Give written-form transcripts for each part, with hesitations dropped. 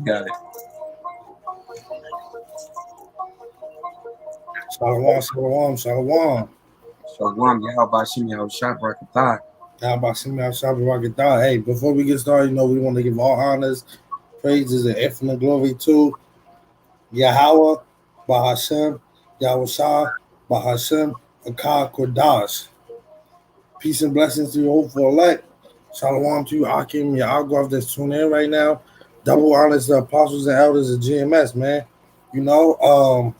Got it. Shalom, shalom, shalom. Shalom, Yahawah Shem Yahushua Barakatah. How about some outside rocket dog? Hey, before we get started, we want to give all honors, praises, and infinite glory to Yahawah, Bahashem, Yahushua, Bahashem, Akar Kodash. Peace and blessings to you, hopeful elect. Shalom to you, Akim, Yahagov that's tuning in right now. Double honors to the apostles and elders of GMS, man. You know,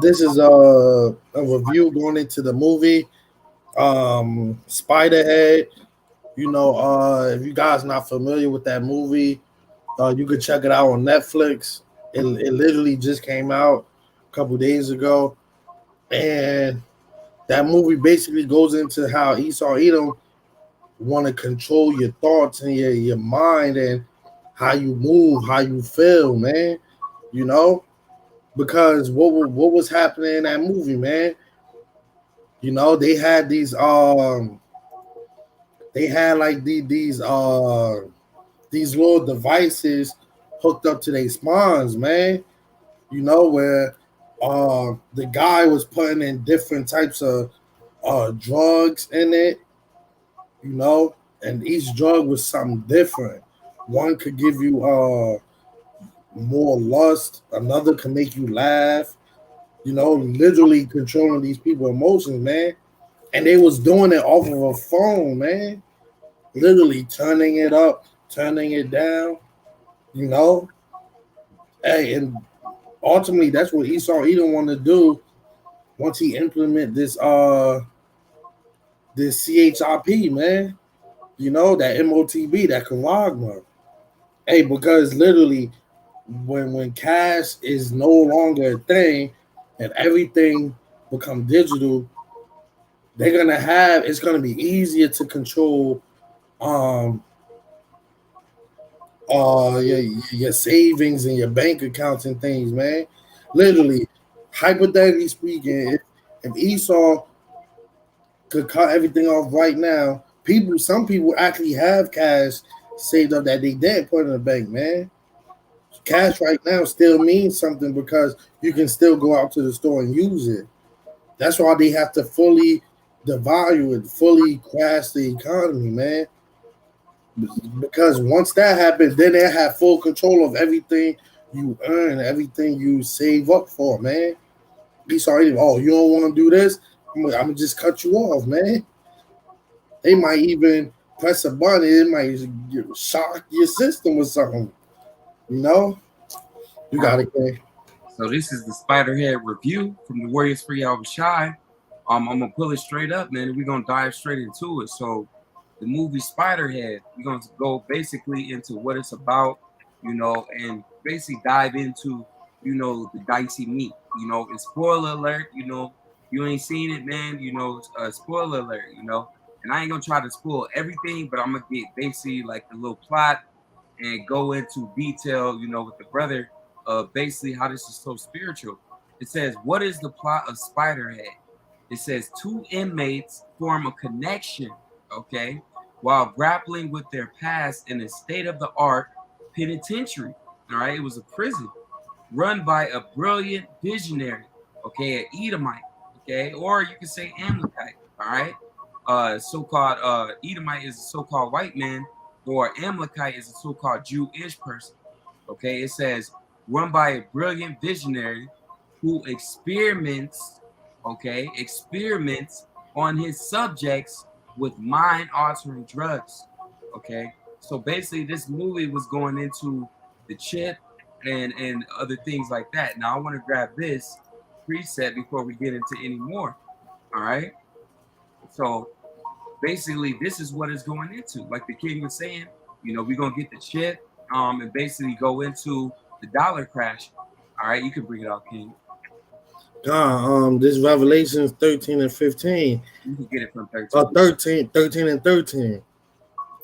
this is a review going into the movie Spiderhead. If you guys not familiar with that movie, you could check it out on Netflix. It literally just came out a couple days ago, and that movie basically goes into how Esau Edom want to control your thoughts and your mind and how you move, how you feel, man. You know, because what was happening in that movie, man? They had like these little devices hooked up to their spawns, man. Where the guy was putting in different types of drugs in it, and each drug was something different. One could give you more lust, another can make you laugh, literally controlling these people's emotions, man. And they was doing it off of a phone, man. Literally turning it up, turning it down, you know. Hey, and ultimately that's what Esau Edom want to do once he implement this CHIP, man. That MOTB, that Karagma. Hey, because literally when cash is no longer a thing and everything become digital, it's gonna be easier to control um your savings and your bank accounts and things, man. Literally, hypothetically speaking, if Esau could cut everything off right now, some people actually have cash saved up that they didn't put in the bank, man. Cash right now still means something because you can still go out to the store and use it. That's why they have to fully devalue it, fully crash the economy, man. Because once that happens, then they have full control of everything you earn, everything you save up for, man. He's already, oh, you don't want to do this? I'm gonna just cut you off, man. They might even press a button, it might shock your system or something. You know, you All right. gotta get. So this is the Spiderhead review from the Warriors for Yahushua. I'm gonna pull it straight up, man, and we're gonna dive straight into it. So the movie Spiderhead, we're gonna go basically into what it's about, and basically dive into, the dicey meat. And spoiler alert, you ain't seen it, man. Spoiler alert, And I ain't gonna try to spoil everything, but I'm gonna get basically like the little plot and go into detail, with the brother of basically how this is so spiritual. It says, what is the plot of Spiderhead? It says two inmates form a connection, okay, while grappling with their past in a state of the art penitentiary. All right, it was a prison run by a brilliant visionary, okay, an Edomite, okay, or you can say Amalekite, all right. So-called Edomite is a so-called white man, or Amalekite is a so-called Jewish person. Okay, it says run by a brilliant visionary who experiments on his subjects with mind-altering drugs. Okay, so basically, this movie was going into the chip and other things like that. Now, I want to grab this preset before we get into any more. All right, so basically this is what it's going into. Like the king was saying, we're gonna get the chip, and basically go into the dollar crash. All right, you can bring it out, King. This Revelations 13 and 15. You can get it from 13. 13 and 13.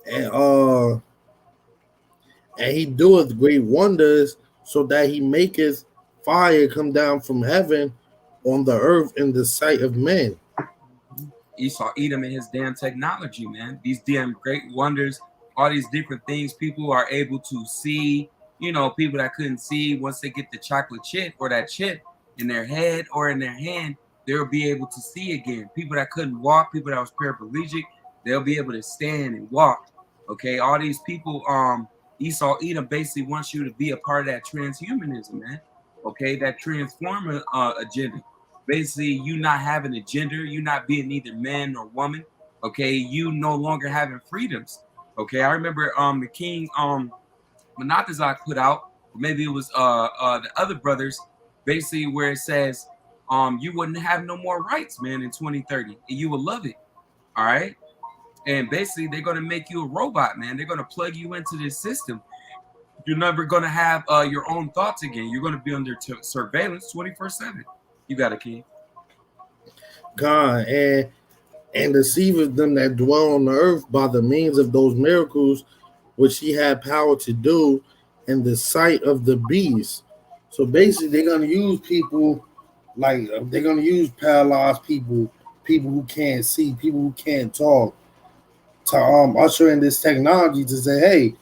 And he doeth great wonders, so that he maketh fire come down from heaven on the earth in the sight of men. Esau Edom and his damn technology, man. These damn great wonders all these different things. People are able to see, people that couldn't see, once they get the chocolate chip or that chip in their head or in their hand, they'll be able to see again. People that couldn't walk, people that was paraplegic, they'll be able to stand and walk. Okay, all these people, Esau Edom basically wants you to be a part of that transhumanism, man. Okay, that transformer agenda. Basically, you not having a gender, you not being either man or woman. Okay, you no longer having freedoms. Okay, I remember the king Monatazak put out, or maybe it was the other brothers, basically where it says you wouldn't have no more rights, man, in 2030, and you will love it. All right. And basically, they're gonna make you a robot, man. They're gonna plug you into this system. You're never gonna have your own thoughts again. You're gonna be under surveillance 24/7. You got a key. God, and deceiveth them that dwell on the earth by the means of those miracles which he had power to do in the sight of the beast. So basically, they're gonna use people like they're gonna use paralyzed people, people who can't see, people who can't talk, to usher in this technology to say, hey,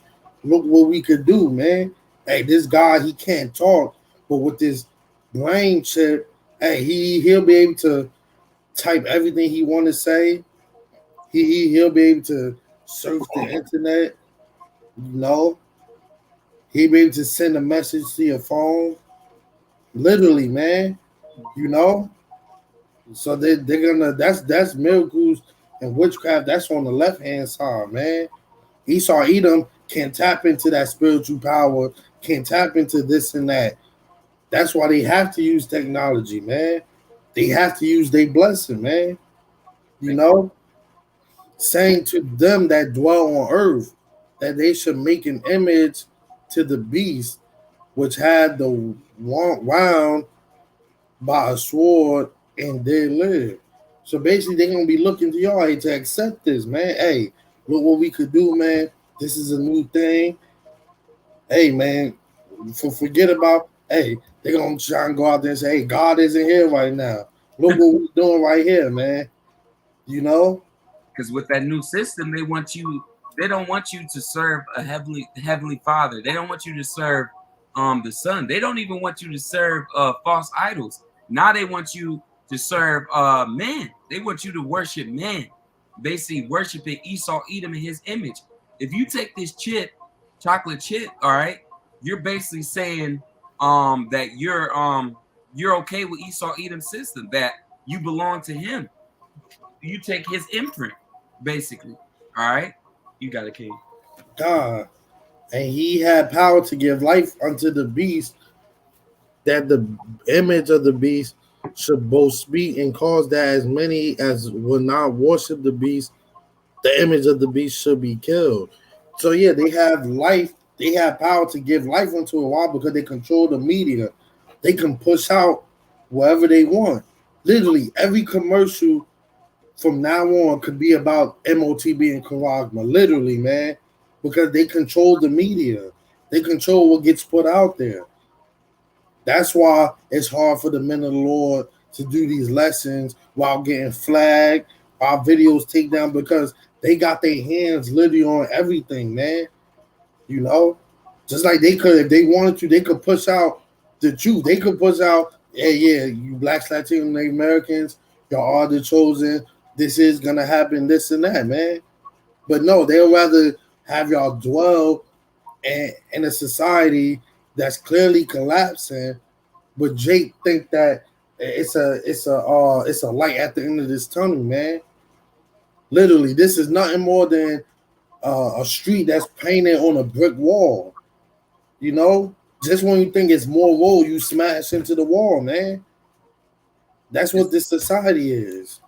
look what we could do, man. Hey, this guy he can't talk, but with this brain chip, hey, he'll be able to type everything he want to say. He'll be able to surf the internet. You know, he'll be able to send a message to your phone. Literally, man. You know, so they're gonna that's miracles and witchcraft. That's on the left hand side, man. Esau Edom can tap into that spiritual power, can tap into this and that. That's why they have to use technology, man. They have to use their blessing, man. You know, saying to them that dwell on earth that they should make an image to the beast, which had the wound by a sword and did live. So basically, they're gonna be looking to y'all hey, to accept this, man. Hey, look what we could do, man. This is a new thing. Hey, man, forget about. Hey, they're gonna try and go out there and say, "Hey, God isn't here right now. Look what we're doing right here, man." You know, Because with that new system, they don't want you to serve a heavenly father. They don't want you to serve the son. They don't even want you to serve false idols. Now they want you to serve man. They want you to worship man. Basically worshiping Esau Edom in his image. If you take this chip, chocolate chip, all right, you're basically saying that you're okay with Esau Edom's system, that you belong to him. You take his imprint, basically. All right, you got a king. God, and he had power to give life unto the beast, that the image of the beast should both speak and cause that as many as will not worship the beast, the image of the beast should be killed. So yeah, they have life. They have power to give life unto a while because they control the media. They can push out whatever they want. Literally, every commercial from now on could be about MOTB and Karagma. Literally, man, because they control the media. They control what gets put out there. That's why it's hard for the men of the Lord to do these lessons while getting flagged, while videos take down, because they got their hands literally on everything, man. You know, just like they could, if they wanted to, they could push out the truth. They could push out, yeah, you blacks, Latino, Native Americans, y'all are the chosen. This is gonna happen, this and that, man. But no, they'll rather have y'all dwell in a society that's clearly collapsing. But Jake think that it's a light at the end of this tunnel, man. Literally, this is nothing more than a street that's painted on a brick wall. You know, just when you think it's more road, you smash into the wall, man. That's what this society is.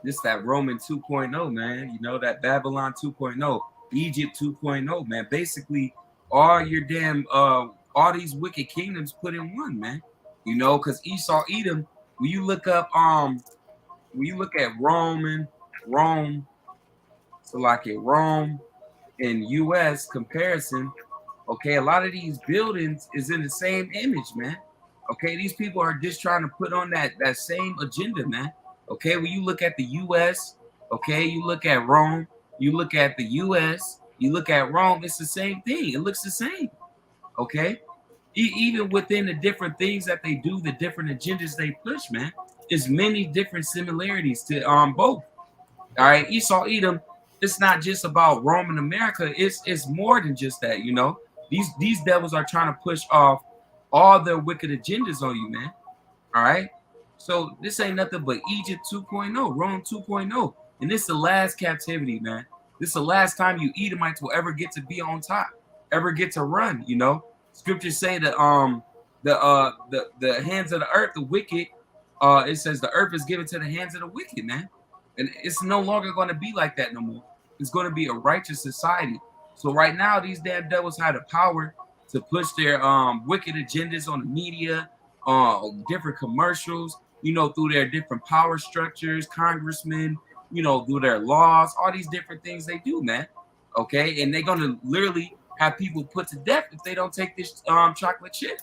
This that Roman 2.0, man. You know, that Babylon 2.0, Egypt 2.0, man. Basically, all your damn all these wicked kingdoms put in one, man. You know, because Esau Edom, when you look up when you look at Rome, so like at Rome and US comparison, okay, a lot of these buildings is in the same image, man. Okay, these people are just trying to put on that same agenda, man. Okay, when you look at the US, okay, you look at Rome, you look at the US, You look at Rome, it's the same thing. It looks the same. Okay. Even within the different things that they do, the different agendas they push, man, there's many different similarities to both. All right, Esau Edom. It's not just about Rome and America. It's more than just that. You know, these devils are trying to push off all their wicked agendas on you, man. All right. So this ain't nothing but Egypt 2.0, Rome 2.0. And this is the last captivity, man. This is the last time you Edomites will ever get to be on top, ever get to run, you know. Scriptures say that the hands of the earth, the wicked, it says the earth is given to the hands of the wicked, man. And it's no longer going to be like that no more. It's going to be a righteous society. So right now, these damn devils have the power to push their wicked agendas on the media, different commercials, you know, through their different power structures, congressmen, you know, through their laws, all these different things they do, man. Okay, and they're gonna literally have people put to death if they don't take this chocolate chip.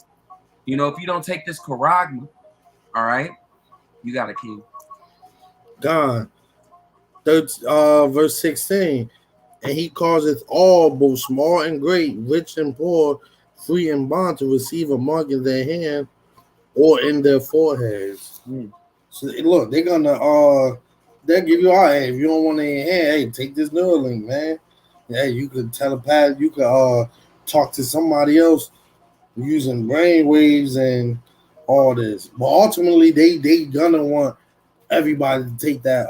You know, if you don't take this charagma, all right, you got a king. God. Verse 16. And he causeth all, both small and great, rich and poor, free and bond, to receive a mark in their hand or in their foreheads. So look, they're gonna they'll give you all, hey, if you don't want it in your hand, hey, take this Neuralink, man. Yeah, you could telepath, you could talk to somebody else using brain waves and all this. But ultimately they gonna want everybody to take that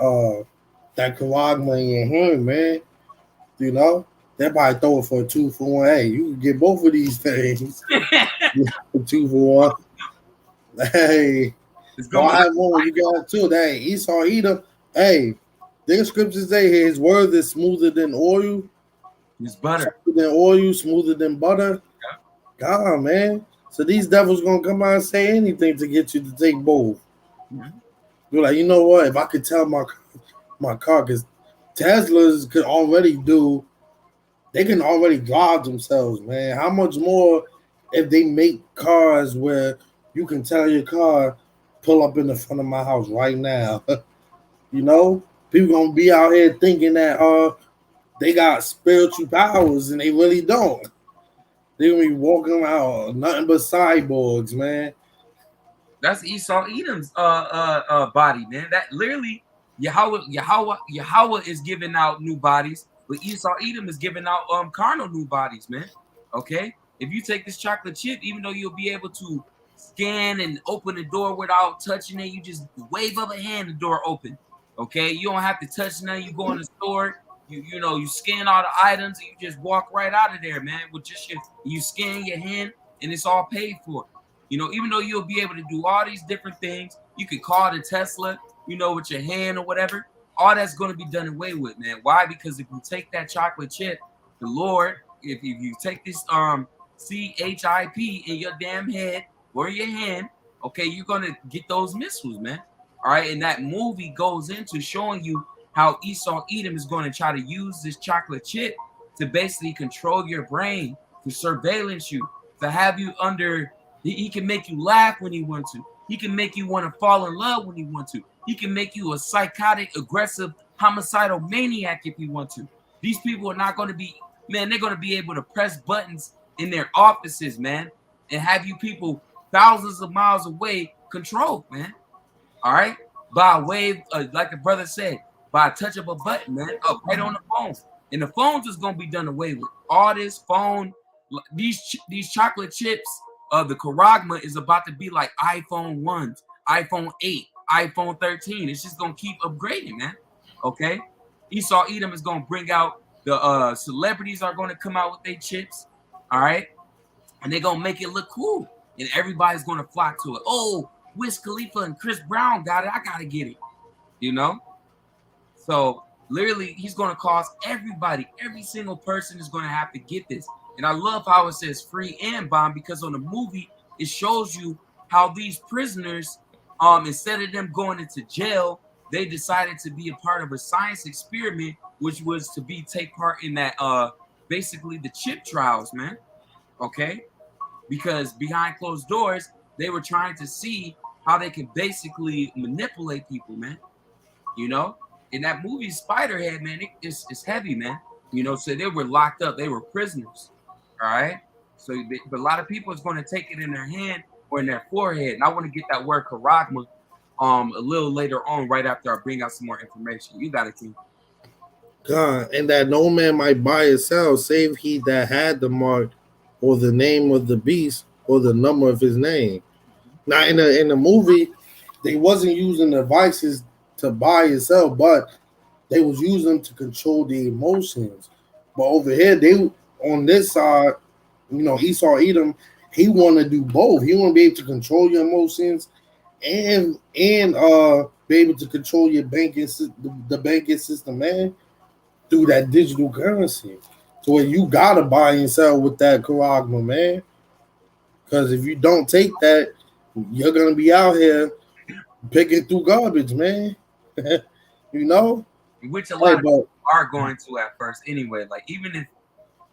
charagma in your hand, man. You know? They probably throw it for a 2-for-1. Hey, you can get both of these things. 2-for-1. Hey, I have one. You got two. Hey, Esau Edom. Hey, the scriptures say his word is smoother than oil. It's butter. Smoother than oil, smoother than butter. Yeah. God, man. So these devils gonna come out and say anything to get you to take both. Mm-hmm. You're like, you know what? If I could tell my car, because Teslas could already do, they can already drive themselves, man. How much more if they make cars where you can tell your car, pull up in the front of my house right now? You know, people gonna be out here thinking that they got spiritual powers and they really don't. They gonna be walking around nothing but cyborgs, man. That's Esau Edom's body, man. That literally YAHAWAH is giving out new bodies, but Esau Edom is giving out carnal new bodies, man. Okay, if you take this chocolate chip, even though you'll be able to scan and open the door without touching it, you just wave of a hand, the door open. Okay, you don't have to touch nothing. You go in the store, you know, you scan all the items, and you just walk right out of there, man. With just you scan your hand, and it's all paid for. You know, even though you'll be able to do all these different things, you can call the Tesla, you know, with your hand or whatever. All that's going to be done away with, man. Why? Because if you take that chocolate chip, the Lord, if you take this CHIP in your damn head or your hand, okay, you're going to get those missiles, man. All right, and that movie goes into showing you how Esau Edom is going to try to use this chocolate chip to basically control your brain, to surveillance you, to have you under. He can make you laugh when he wants to. He can make you want to fall in love when he wants to. He can make you a psychotic, aggressive, homicidal maniac if he wants to. These people are not going to be, man, they're going to be able to press buttons in their offices, man, and have you people thousands of miles away controlled, man. All right? By a wave, like the brother said, by a touch of a button, man, up right on the phone. And the phones is going to be done away with. All this phone, these chocolate chips, the charagma is about to be like iPhone 1s, iPhone 8, iPhone 13. It's just going to keep upgrading, man. Okay? Esau Edom is going to bring out the celebrities are going to come out with their chips. All right? And they're going to make it look cool. And everybody's going to flock to it. Oh, Wiz Khalifa and Chris Brown got it. I got to get it. You know? So, literally, he's going to cause everybody, every single person is going to have to get this. And I love how it says free and bond, because on the movie, it shows you how these prisoners, instead of them going into jail, they decided to be a part of a science experiment, which was to take part in that, basically the chip trials, man. Okay? Because behind closed doors, they were trying to see how they could basically manipulate people, man. You know? In that movie, Spiderhead, man, it's heavy, man. You know, so they were locked up. They were prisoners. All right. So but a lot of people is going to take it in their hand or in their forehead. And I want to get that word charagma a little later on, right after I bring out some more information. You got it, King. God, and that no man might buy or sell, save he that had the mark, or the name of the beast, or the number of his name. Now, in the movie, they wasn't using the devices to buy and sell, but they was using them to control the emotions. But over here, they on this side, you know, Esau Edom, he want to do both. He want to be able to control your emotions and be able to control your the banking system, man, through that digital currency. So where you gotta buy and sell with that charagma, man. Because if you don't take that, you're gonna be out here picking through garbage, man. You know? Which a Hey, lot of but people are going to at first anyway. Like, even if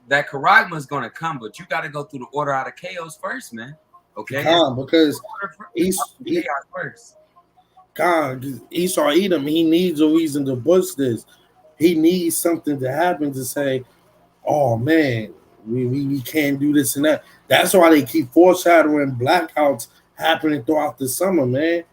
that charagma is going to come, but you got to go through the order out of chaos first, man. Okay? It's because chaos first. God, Esau Edom, he needs a reason to push this. He needs something to happen to say, oh man, we can't do this and that. That's why they keep foreshadowing blackouts happening throughout the summer, man.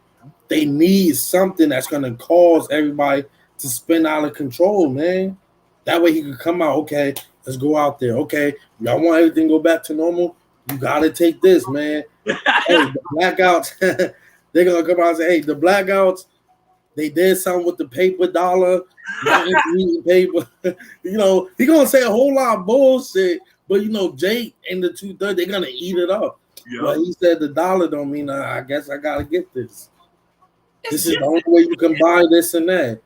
They need something that's gonna cause everybody to spin out of control, man. That way he could come out, okay, let's go out there. Okay, y'all want everything to go back to normal? You gotta take this, man. Hey, the blackouts, they're gonna come out and say, hey, the blackouts, they did something with the paper dollar, paper. You know, he gonna say a whole lot of bullshit, but you know, Jake and the 230, they're gonna eat it up. Yep. Well, he said the dollar don't mean I guess I gotta get this. This is the only way you can buy this and that.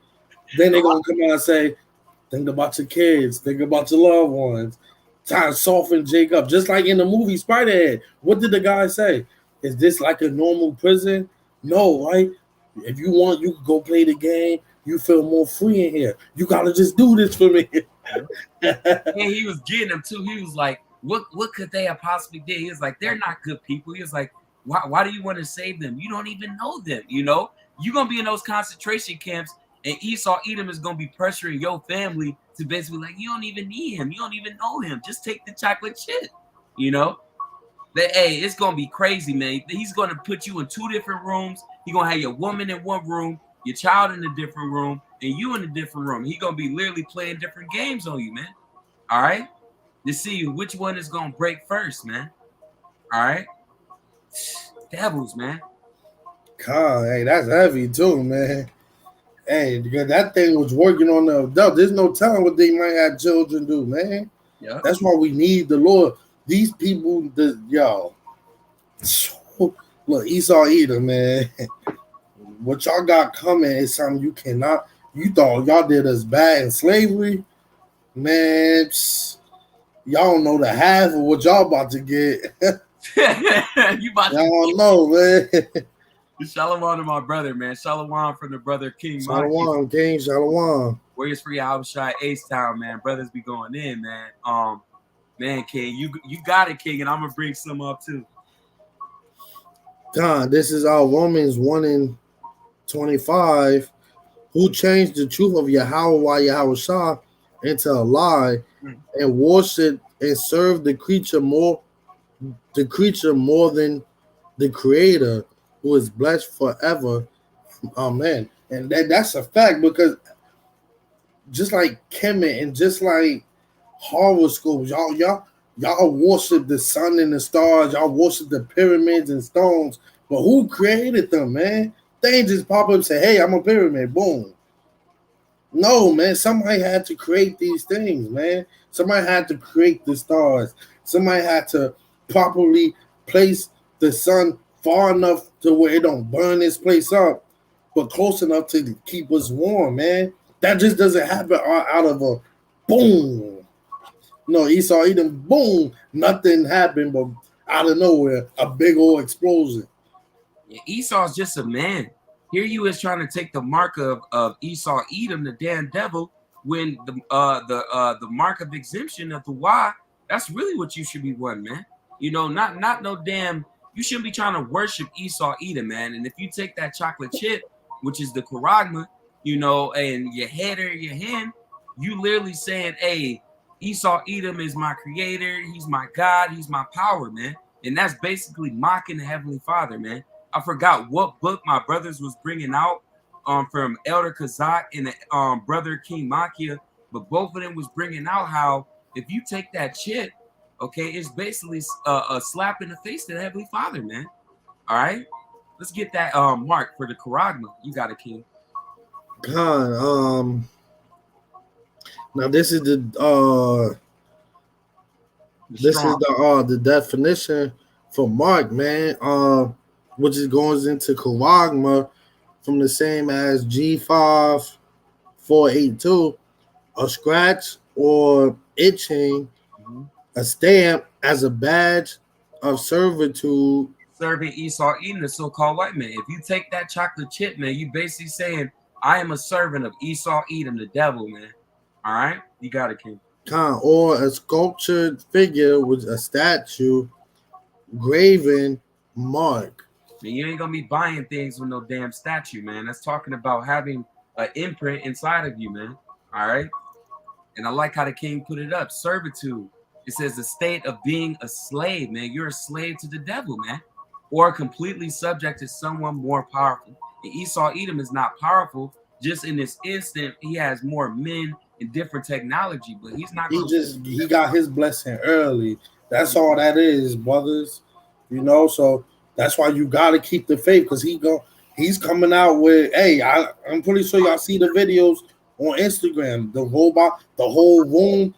Then they're gonna come out and say, think about your kids, think about your loved ones. Trying to soften Jake up. Just like in the movie Spiderhead. What did the guy say? Is this like a normal prison? No, right? If you want, you can go play the game. You feel more free in here. You gotta just do this for me. And he was getting them too. He was like, what could they have possibly did? He was like, they're not good people. He was like, why do you want to save them? You don't even know them, you know? You're gonna be in those concentration camps, and Esau Edom is gonna be pressuring your family to basically like, you don't even need him, you don't even know him. Just take the chocolate chip, you know? That hey, it's gonna be crazy, man. He's gonna put you in 2 different rooms. He's gonna have your woman in one room, your child in a different room, and you in a different room. He's gonna be literally playing different games on you, man. All right, to see which one is gonna break first, man. All right, devils, man. God, hey, that's heavy too, man. Hey, because that thing was working on the adult. There's no telling what they might have children do, man. Yeah, that's why we need the Lord. These people, y'all. Look, Esau Edom, man. What y'all got coming is something you cannot. You thought y'all did us bad in slavery, man. Y'all don't know the half of what y'all about to get. You about y'all don't know, man. Shalom to my brother, man. Shalom from the brother King. Shalom, King. Shalom. Warriors for YAHAWAH, Ace Town, man. Brothers be going in, man. Man, King, you got it, King, and I'm gonna bring some up too. God, this is our Romans 1:25. Who changed the truth of YAHAWAH into a lie and worship and serve the creature more than the Creator, who is blessed forever. Amen. And that's a fact, because just like Kemet and just like horoscopes, y'all worship the sun and the stars, y'all worship the pyramids and stones, but who created them, man? They ain't just pop up and say, hey, I'm a pyramid, boom. No, man, somebody had to create these things, man. Somebody had to create the stars. Somebody had to properly place the sun far enough to where it don't burn this place up, but close enough to keep us warm, man. That just doesn't happen out of a boom. No, Esau Edom, boom, nothing happened, but out of nowhere, a big old explosion. Yeah, Esau's just a man. Here you is trying to take the mark of Esau Edom, the damn devil, when the mark of exemption of the Y, that's really what you should be wanting, man. You know, not no damn. You shouldn't be trying to worship Esau Edom, man. And if you take that chocolate chip, which is the charagma, you know, and your head or your hand, you literally saying, hey, Esau Edom is my creator, he's my God, he's my power, man. And that's basically mocking the Heavenly Father, man. I forgot what book my brothers was bringing out from Elder Kazak and the brother King Makia, but both of them was bringing out how if you take that chip, okay, it's basically a slap in the face to the Heavenly Father, man. All right, let's get that mark for the Karagma. You got it, King. Con, now this is the definition for mark, man. Which is goes into Karagma from the same as G5482, a scratch or itching, a stamp as a badge of servitude. Serving Esau Edom, the so-called white man. If you take that chocolate chip, man, you basically saying, I am a servant of Esau Edom, the devil, man. All right? You got it, King. Or a sculptured figure with a statue, graven mark. And you ain't gonna be buying things with no damn statue, man. That's talking about having an imprint inside of you, man. All right? And I like how the King put it up. Servitude. It says the state of being a slave, man. You're a slave to the devil, man. Or completely subject to someone more powerful. And Esau Edom is not powerful. Just in this instant, he has more men and different technology, but he's not. He got his blessing early. That's all that is, brothers. You know, so that's why you gotta keep the faith, because he's coming out with. Hey, I'm pretty sure y'all see the videos on Instagram. The robot, the whole room.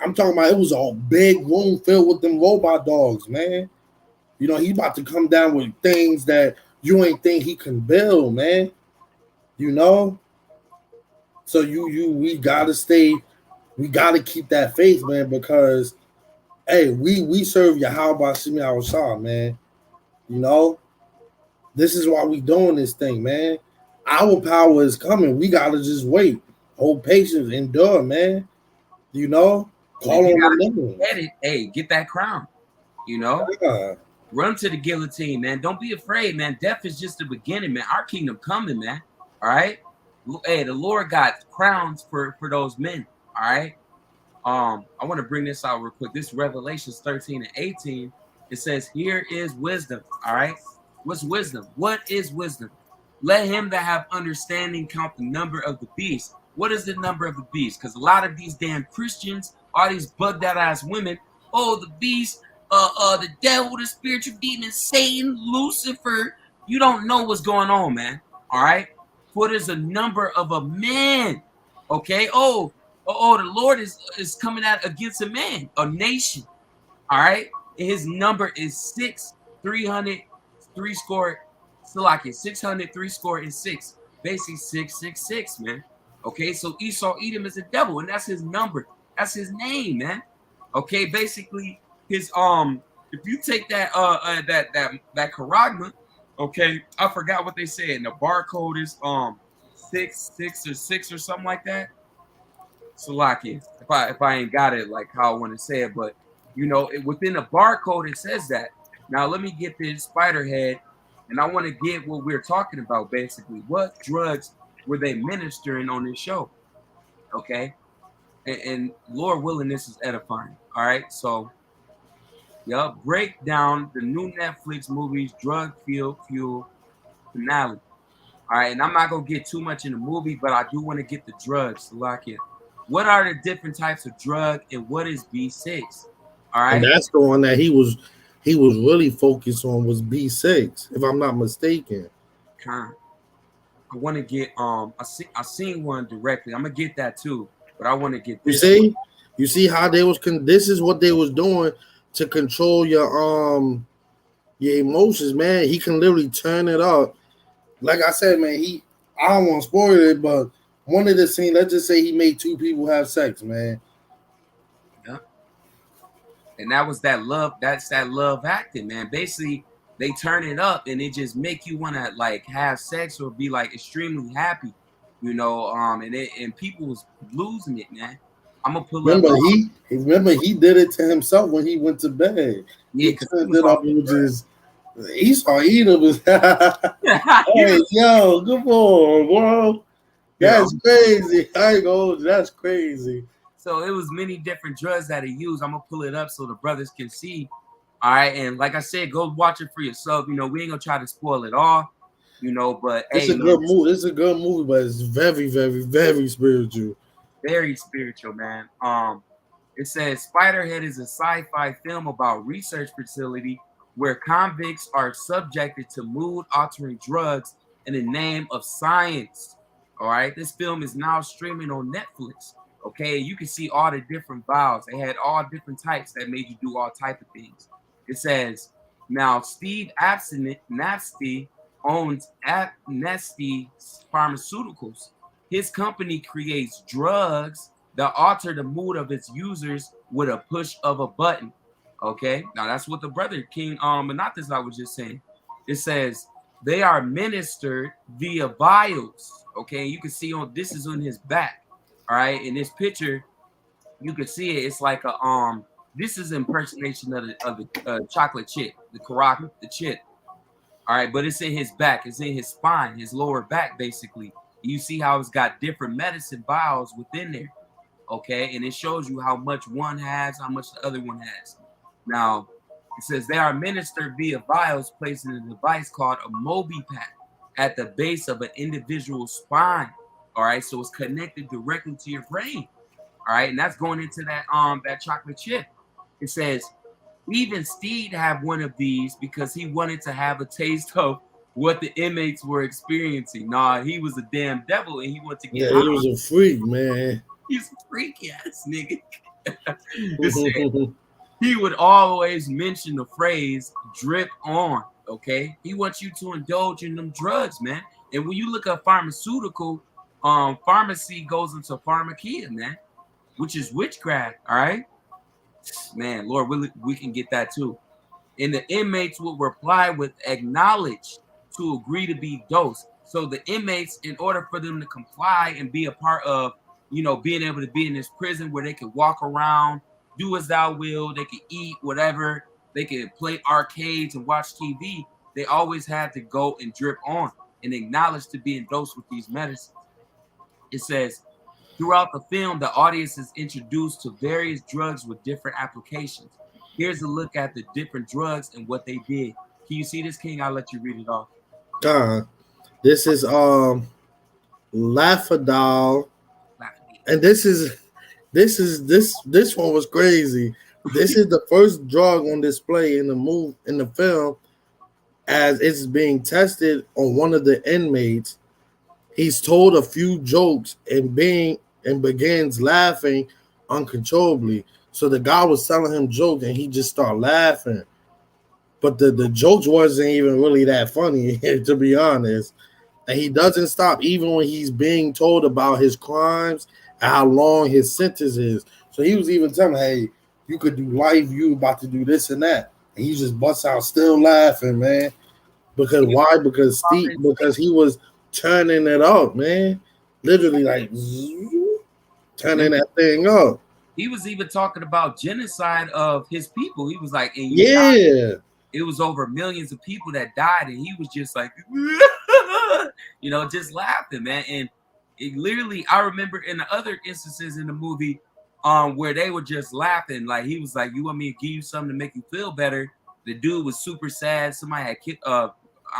I'm talking about, it was a big room filled with them robot dogs, man. You know, he about to come down with things that you ain't think he can build, man. You know? So we gotta keep that faith, man, because hey, we serve YAHAWAH Shimi Awashah, man. You know? This is why we doing this thing, man. Our power is coming. We gotta just wait. Hold patience, endure, man. You know? Call on the name. Hey, get that crown. You know? Yeah. Run to the guillotine, man. Don't be afraid, man. Death is just the beginning, man. Our kingdom coming, man. All right? Hey, the Lord got crowns for those men. All right? I want to bring this out real quick. This Revelations 13 and 18. It says, here is wisdom. All right? What's wisdom? What is wisdom? Let him that have understanding count the number of the beast. What is the number of the beast? Because a lot of these damn Christians, all these bugged out ass women, oh, the beast, the devil, the spiritual demon, Satan, Lucifer. You don't know what's going on, man. All right? What is a number of a man? Okay? Oh, the Lord is coming out against a man, a nation. All right? And his number is 603 score. Salaki, 603 score and 6. Basically 666, man. Okay, so Esau Edom is a devil, and that's his number. That's his name, man. Okay, basically his if you take that that Karagma, okay, I forgot what they said. And the barcode is 6 or something like that. Salaki, if I ain't got it like how I want to say it, but you know, within the barcode it says that. Now let me get this Spiderhead, and I want to get what we're talking about basically. What drugs were they ministering on this show? Okay, and Lord willing, this is edifying. All right, so yeah, break down the new Netflix movies, Drug Fuel finale. All right, and I'm not gonna get too much in the movie, but I do want to get the drugs to lock in. What are the different types of drug, and what is B6? All right, and that's the one that he was really focused on, was B6, if I'm not mistaken. I want to get I seen one directly. I'm gonna get that too, but I want to get this. You see how they was this is what they was doing to control your emotions, man. He can literally turn it up. Like I said, man, I don't want to spoil it, but one of the scenes, let's just say he made two people have sex, man. Yeah. And that was that love. That's that love acting, man. Basically, they turn it up and it just make you want to like have sex or be like extremely happy, you know. And people was losing it, man. I'm gonna pull remember up. Remember he did it to himself when he went to bed. Yeah, he turned it up and just Esau Edom was hey, yo, come on, bro. That's crazy. I ain't gonna, that's crazy. So it was many different drugs that he used. I'm gonna pull it up so the brothers can see. All right, and like I said, go watch it for yourself. You know, we ain't gonna try to spoil it all. You know, but It's hey, a good man, movie. It's a good movie, but it's very, very, very spiritual. very spiritual, man. It says Spiderhead is a sci-fi film about research facility where convicts are subjected to mood-altering drugs in the name of science. All right, this film is now streaming on Netflix. Okay, you can see all the different vials. They had all different types that made you do all type of things. It says now Steve Abstinent Nasty owns Nasty Pharmaceuticals. His company creates drugs that alter the mood of its users with a push of a button. Okay, now that's what the brother King Monathis I was just saying. It says they are ministered via vials. Okay, you can see on this is on his back. All right, in this picture, you can see it. It's like a This is impersonation of the chocolate chip, the Karak, the chip. All right, but it's in his back. It's in his spine, his lower back, basically. You see how it's got different medicine vials within there. Okay, and it shows you how much one has, how much the other one has. Now, it says they are administered via vials placed in a device called a MobiPack at the base of an individual's spine. All right, so it's connected directly to your brain. All right, and that's going into that chocolate chip. It says even Steed had one of these because he wanted to have a taste of what the inmates were experiencing. Nah, he was a damn devil and he wanted to get Yeah, high. he was a freak, man. He's a freaky ass nigga. It said he would always mention the phrase drip on. Okay. He wants you to indulge in them drugs, man. And when you look at pharmaceutical, pharmacy goes into pharmakia, man, which is witchcraft. All right. Man, Lord, we can get that too. And the inmates would reply with acknowledge to agree to be dosed. So the inmates, in order for them to comply and be a part of, being able to be in this prison where they could walk around, do as thou will, they could eat whatever, they could play arcades and watch TV, they always had to go and drip on and acknowledge to being dosed with these medicines. It says, throughout the film, the audience is introduced to various drugs with different applications. Here's a look at the different drugs and what they did. Can you see this, King? I'll let you read it off. God, this is Lafadal, and this one was crazy. This is the first drug on display in the film as it's being tested on one of the inmates. He's told a few jokes and begins laughing uncontrollably. So the guy was telling him jokes and he just started laughing. But the jokes wasn't even really that funny, to be honest. And he doesn't stop even when he's being told about his crimes and how long his sentence is. So he was even telling, hey, you could do life, you about to do this and that. And he just busts out still laughing, man. Because why? Because he was turning it up, man. Literally like turning that thing up. He was even talking about genocide of his people. He was like, and yeah, it was over millions of people that died, and he was just like, just laughing, man. And it literally, I remember in the other instances in the movie, where they were just laughing. Like he was like, "You want me to give you something to make you feel better?" The dude was super sad. Somebody had I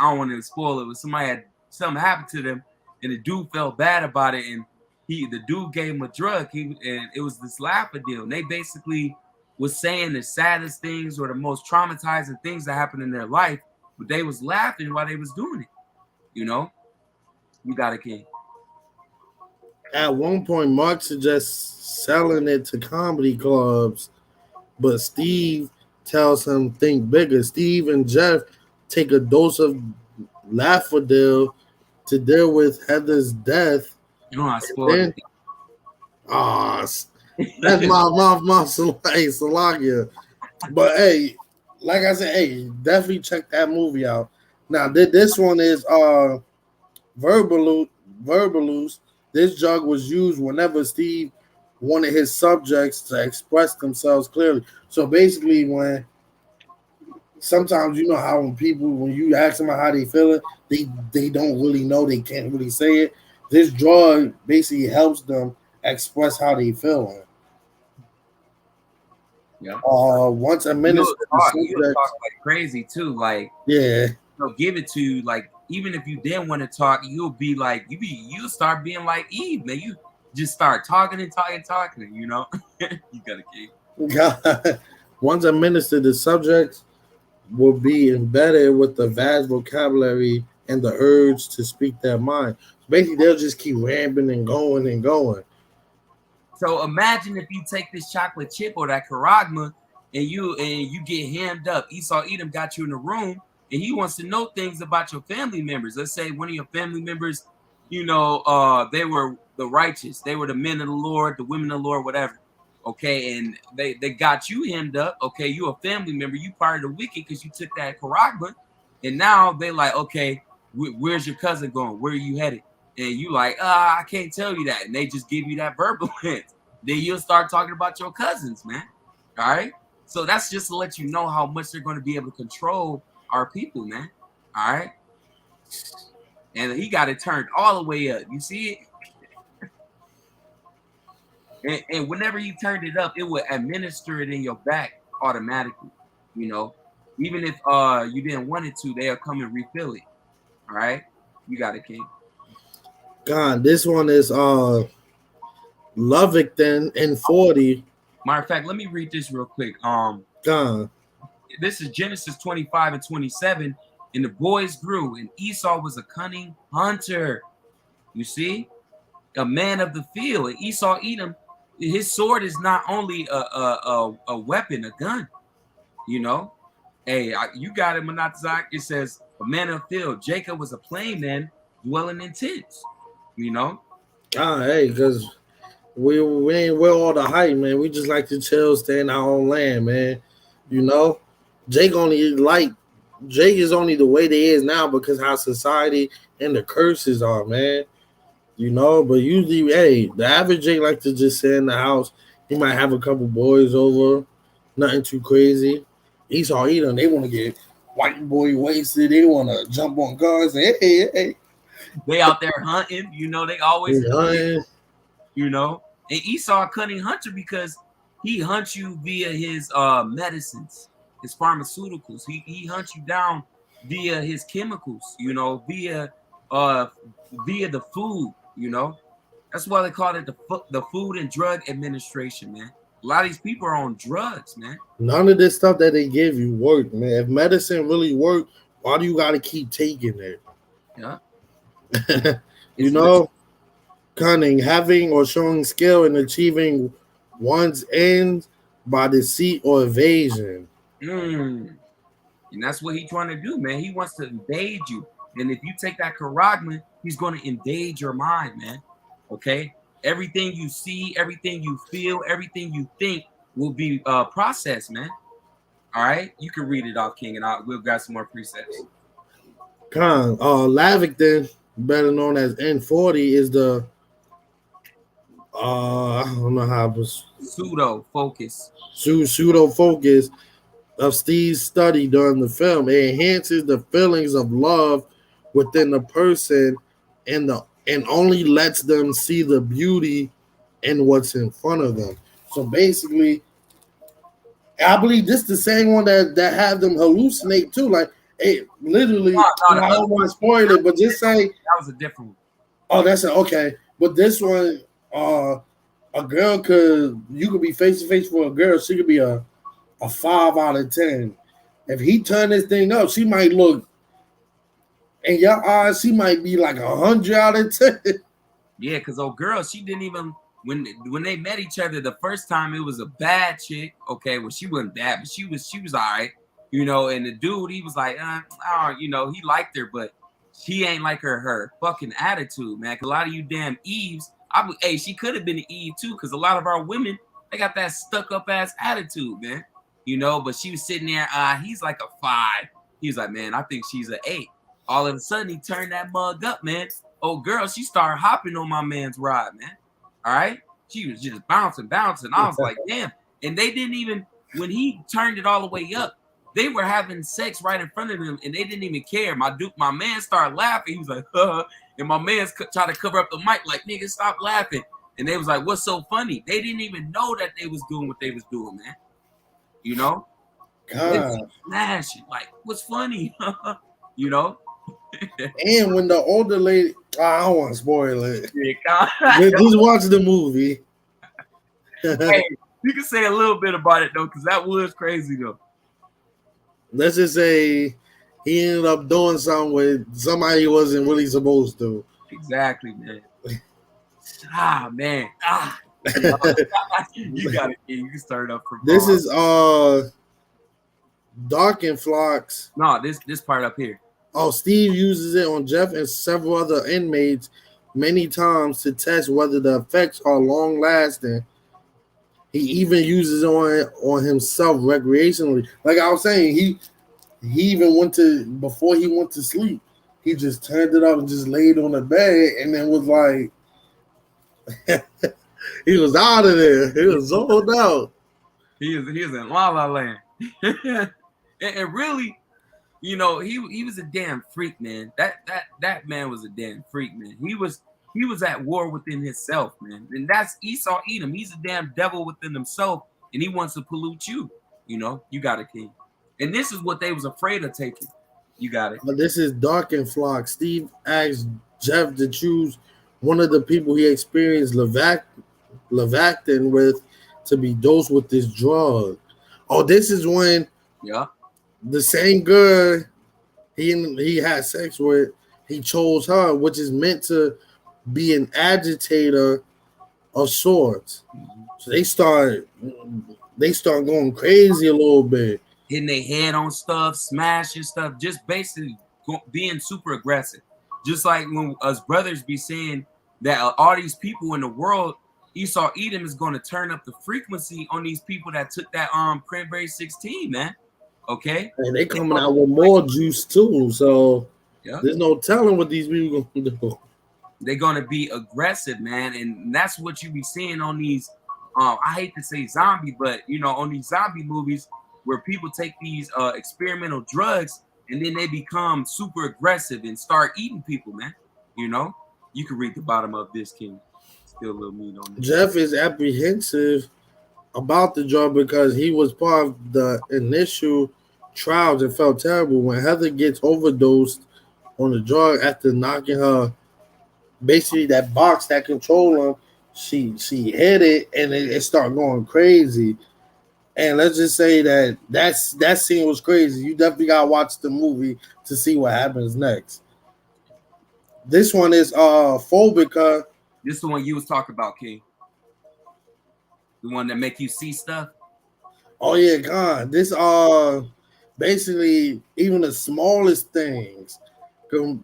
don't want to spoil it, but somebody had something happened to them, and the dude felt bad about it, and the dude gave him a drug. And it was this laughter deal. And they basically was saying the saddest things or the most traumatizing things that happened in their life, but they was laughing while they was doing it. You got a King. At one point, Mark suggests selling it to comedy clubs, but Steve tells him think bigger. Steve and Jeff take a dose of Lafadil to deal with Heather's death. You know, I spoiled it. That's my Salakia. But hey, like I said, hey, definitely check that movie out. Now, this one is Verbaluse. This drug was used whenever Steve wanted his subjects to express themselves clearly. So basically, when sometimes you know how when you ask them how they feel it, they don't really know, they can't really say it. This drug basically helps them express how they feel. Yeah. Once administered the You'll subject, talk like crazy too. Like yeah, they'll give it to you. Like even if you didn't want to talk, you'll be like you'll start being like Eve, man. You just start talking and talking. You know, you gotta keep. once administered the subject will be embedded with the vast vocabulary and the urge to speak their mind. Basically, they'll just keep rambling and going and going. So imagine if you take this chocolate chip or that karagma and you get hammed up. Esau Edom got you in the room and he wants to know things about your family members. Let's say one of your family members, they were the righteous, they were the men of the Lord, the women of the Lord, whatever. Okay, and they got you hemmed up. Okay, you a family member, you part of the wicked because you took that karagma, and now they like, okay, where's your cousin going? Where are you headed? And you like, I can't tell you that. And they just give you that verbal hint. Then you'll start talking about your cousins, man. All right. So that's just to let you know how much they're going to be able to control our people, man. All right. And he got it turned all the way up. You see it? And whenever you turned it up, it would administer it in your back automatically. You know, even if you didn't want it to, they'll come and refill it. All right. You got it, King. God, this one is Lovington in 40. Matter of fact, let me read this real quick. God. This is Genesis 25 and 27. And the boys grew, and Esau was a cunning hunter. You see, a man of the field. And Esau Edom, his sword is not only a weapon, a gun. You know, hey, you got it, Manatzak. It says a man of the field. Jacob was a plain man dwelling in tents. You know. Hey, because we ain't with all the hype, man. We just like to chill, stay in our own land, man. You know, Jake is only the way they is now because how society and the curses are, man. You know, but usually, hey, the average Jake like to just sit in the house. He might have a couple boys over, nothing too crazy. Esau Edom, they want to get white boy wasted. They want to jump on guns. And, hey. They out there hunting. You know, they always hunting. You know, and Esau a cunning hunter because he hunts you via his medicines, his pharmaceuticals. He hunts you down via his chemicals, you know, via the food, you know. That's why they call it the Food and Drug Administration, man. A lot of these people are on drugs, man. None of this stuff that they give you work, man. If medicine really worked, why do you got to keep taking it? Yeah. You know, cunning, having or showing skill in achieving one's ends by deceit or evasion. And that's what he's trying to do, man. He wants to invade you. And if you take that karagman, he's going to invade your mind, man. Okay? Everything you see, everything you feel, everything you think will be processed, man. All right? You can read it off, King, and we'll got some more precepts. Lavington, better known as N40, is the I don't know how it was pseudo focus of Steve's study during the film. It enhances the feelings of love within the person and only lets them see the beauty in what's in front of them. So basically, I believe this is the same one that have them hallucinate too. Like, hey, literally, I don't want to spoil it, but just say that was a different one. Oh, that's okay. But this one, a girl you could be face to face for a girl. She could be a 5 out of 10. If he turn this thing up, she might look in your eyes. She might be like 100 out of 10. Yeah, because old girl, she didn't even when they met each other the first time. It was a bad chick. Okay, well she wasn't bad, but she was all right. You know, and the dude, he was like, you know, he liked her, but she ain't like her fucking attitude, man. Cause a lot of you damn Eves, she could have been an Eve too, because a lot of our women, they got that stuck up ass attitude, man. You know, but she was sitting there, he's like a 5. He was like, man, I think she's an 8. All of a sudden, he turned that mug up, man. Oh, girl, she started hopping on my man's ride, man. All right? She was just bouncing. I was like, damn. And they didn't even, when he turned it all the way up, they were having sex right in front of them, and they didn't even care. My man started laughing. He was like, and my man tried to cover up the mic, like, nigga, stop laughing. And they was like, what's so funny? They didn't even know that they was doing what they was doing, man. You know, they God. smash it. Like, what's funny? You know, And when the older lady, I don't want to spoil it. yeah, Just watch the movie. hey, you can say a little bit about it though, because that was crazy though. Let's just say he ended up doing something with somebody he wasn't really supposed to. Exactly, man. Man. You know, you got it. You can start up from. This is Dark and Flocks. No, this part up here. Oh, Steve uses it on Jeff and several other inmates many times to test whether the effects are long lasting. He even uses it on himself recreationally. Like I was saying, he even went to before he went to sleep. He just turned it up and just laid on the bed and then was like, he was out of there. He was zoned out. He is in La La Land. and really, you know, he was a damn freak, man. That man was a damn freak, man. He was at war within himself, man. And that's Esau Edom. He's a damn devil within himself, and he wants to pollute you. You know, you got it, King. And this is what they was afraid of taking. You got it. But this is Dark and Flock. Steve asked Jeff to choose one of the people he experienced Levactin with to be dosed with this drug. Oh, this is when the same girl he had sex with, he chose her, which is meant to be an agitator of sorts. Mm-hmm. So they start going crazy a little bit, hitting their head on stuff, smashing stuff, just basically being super aggressive. Just like when us brothers be saying that all these people in the world, Esau Edom is going to turn up the frequency on these people that took that Cranberry 16, man. Okay, and they coming out with more juice too. So there's no telling what these people gonna do. They're gonna be aggressive, man, and that's what you be seeing on these. I hate to say zombie, but you know, on these zombie movies where people take these experimental drugs and then they become super aggressive and start eating people, man. You know, you can read the bottom of this, King. Still a little meat on this. Jeff is apprehensive about the drug because he was part of the initial trials and felt terrible when Heather gets overdosed on the drug after knocking her, basically that box that control him. She hit it and it started going crazy. And let's just say that scene was crazy. You definitely gotta watch the movie to see what happens next. This one is Phobica. This is the one you was talking about, King. The one that make you see stuff. Oh yeah, God. This basically even the smallest things.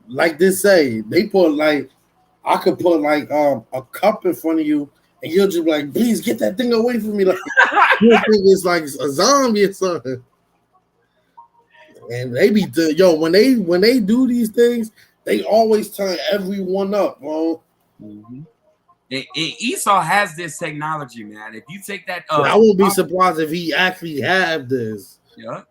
Like they say, they put like I could put like a cup in front of you and you'll just be like, please get that thing away from me. Like you think it's like a zombie or something. And they be when they do these things, they always turn everyone up, bro. Mm-hmm. And Esau has this technology, man. If you take that, I won't be surprised if he actually have this. Yeah,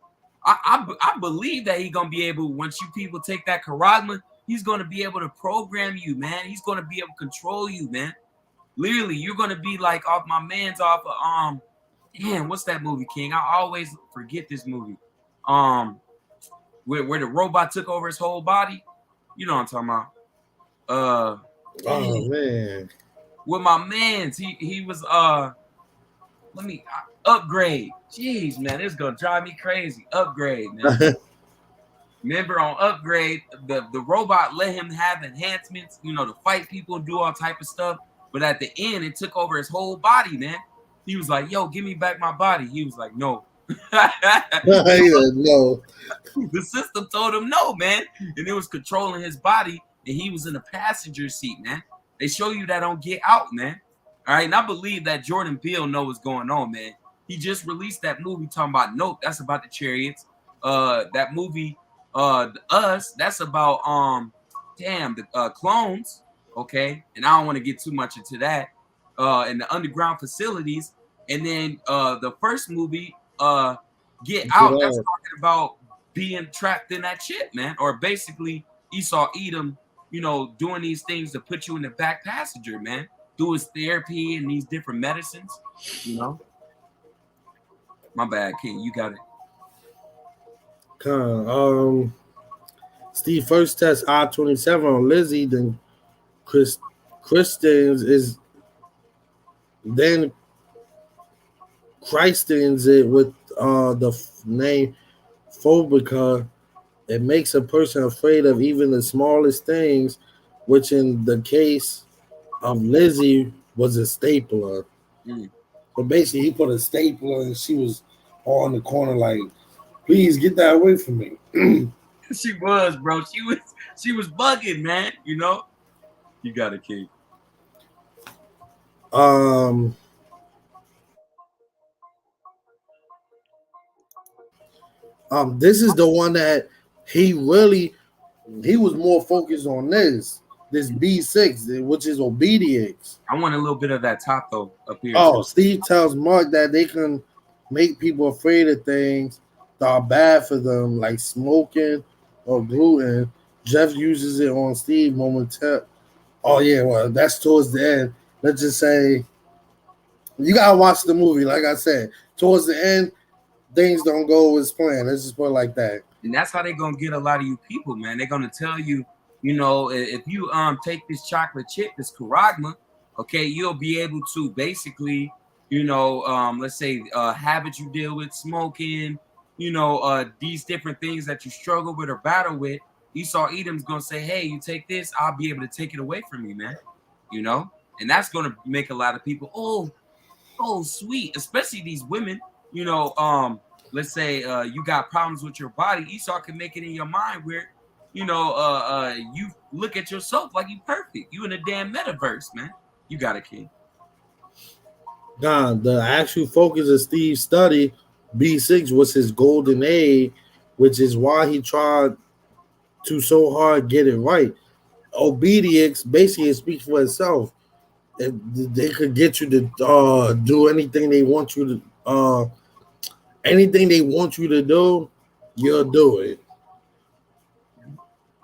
I believe that he's gonna be able. Once you people take that charisma, he's gonna be able to program you, man. He's gonna be able to control you, man. Literally, you're gonna be like off my man's off of damn, what's that movie, King? I always forget this movie. Where the robot took over his whole body. You know what I'm talking about? Oh man. With my man's, he was Upgrade. Jeez, man, it's gonna drive me crazy. Upgrade, man. Remember on Upgrade, the robot let him have enhancements, you know, to fight people, do all type of stuff. But at the end, it took over his whole body, man. He was like, "Yo, give me back my body." He was like, "No." No. The system told him no, man, and it was controlling his body, and he was in the passenger seat, man. They show you that on Get Out, man. All right, and I believe that Jordan Peele knows what's going on, man. He just released that movie talking about Nope. That's about the chariots. That movie, Us. That's about the clones. Okay, and I don't want to get too much into that. And the underground facilities, and then the first movie, Get Out. That's talking about being trapped in that shit, man, or basically Esau Edom, you know, doing these things to put you in the back passenger, man. Do his therapy and these different medicines, you know. My bad, King. You got it. Steve first test I-27 on Lizzie, then Christians is then Christians it with the name phobica. It makes a person afraid of even the smallest things, which in the case of Lizzie was a stapler. Mm. So basically, he put a stapler and she was on the corner like, please get that away from me. She was, bro. She was bugging, man. You got it, King. um, this is the one that he was more focused on this B6, which is obedience. I want a little bit of that top though up here Oh, too. Steve tells Mark that they can make people afraid of things that are bad for them, like smoking or gluten. Jeff uses it on Steve momentarily. Oh yeah, well that's towards the end. Let's just say you gotta watch the movie. Like I said, towards the end, things don't go as planned. Let's just put it like that. And that's how they're gonna get a lot of you people, man. They're gonna tell you, if you take this chocolate chip, this Karagma, okay, you'll be able to basically, let's say habits you deal with, smoking, these different things that you struggle with or battle with. Esau Edom's gonna say, hey, you take this, I'll be able to take it away from you, man. You know, and that's gonna make a lot of people, oh, sweet, especially these women, let's say you got problems with your body. Esau can make it in your mind where you look at yourself like you perfect, you in a damn metaverse, man. You got a King. Nah, the actual focus of Steve's study, B6, was his golden age, which is why he tried to so hard get it right. Obedience basically speaks for itself. If they could get you to do anything they want you to do, you'll do it.